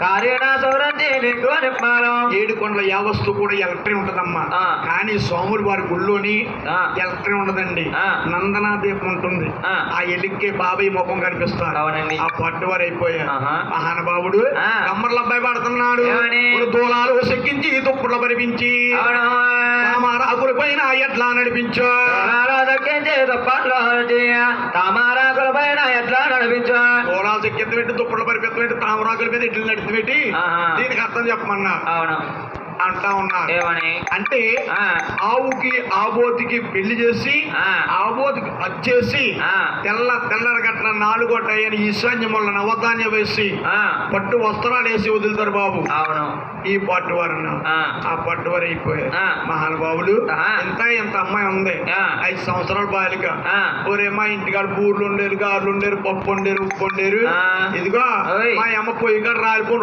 కార్యణ సౌరంతి నీకు నిప్పాలం ఏడు కొండల యావస్తు కూడా ఎలక్ట్రీ ఉంటదమ్మా ఆ. కానీ స్వాములు వారి గుళ్ళోని ఆ. ఎలక్ట్రీ ఉండదండి ఆ. నందనా దీపం ఉంటుంది ఆ. ఆ ఎలిక్కే బాబాయ్ ముఖం కనిపిస్తారు అవునండి. ఆ పట్టు వారు అయిపోయారు ఆహా. మహానుభావుడు ఆ. కమ్మర్ల అబ్బాయి పడుతున్నాడు ఏమని? దూలాలు సెక్కించి దుప్పుల పరిపించి అవును రాకుల పైన ఎట్లా నడిపించు తామారాకుల పైన ఎట్లా నడిపించు దూలాలు సెక్కెత్తి పెట్టి దుప్పుల పరిపెత్తి పెట్టి తామరాకుల మీద ఇట్లు నడిచి పెట్టి ఆహా. దీనికి అర్థం చెప్పమన్నారు అవును అంటా ఉన్నారు ఏమని? అంటే ఆ. ఆవుకి ఆబోతికి పెళ్లి చేసి ఆ. ఆబోతికి వచ్చేసి ఆ. తెల్లర గట్ల నాలుగొట్టని ఈశాన్యం వల్ల నవధాన్యం వేసి ఆ. పట్టు వస్త్రాలు వేసి వదులుతారు బాబు అవును ఈ పట్టు వారు ఆ. ఆ పట్టు వారు అయిపోయారు ఆ. మహానుభావులు ఆహా. ఎంత అమ్మాయి ఉంది ఆ. 5 సంవత్సరాల బాలిక ఆ. ఒరే మా ఇంటికాడ బూర్లు ఉండేరు గారులు ఉండేరు పప్పు ఉండేరు ఉప్పు ఉండేరు ఆ. ఇదిగో ఓయ్. మా అమ్మ పొయ్యి కాడ రాలిపోయి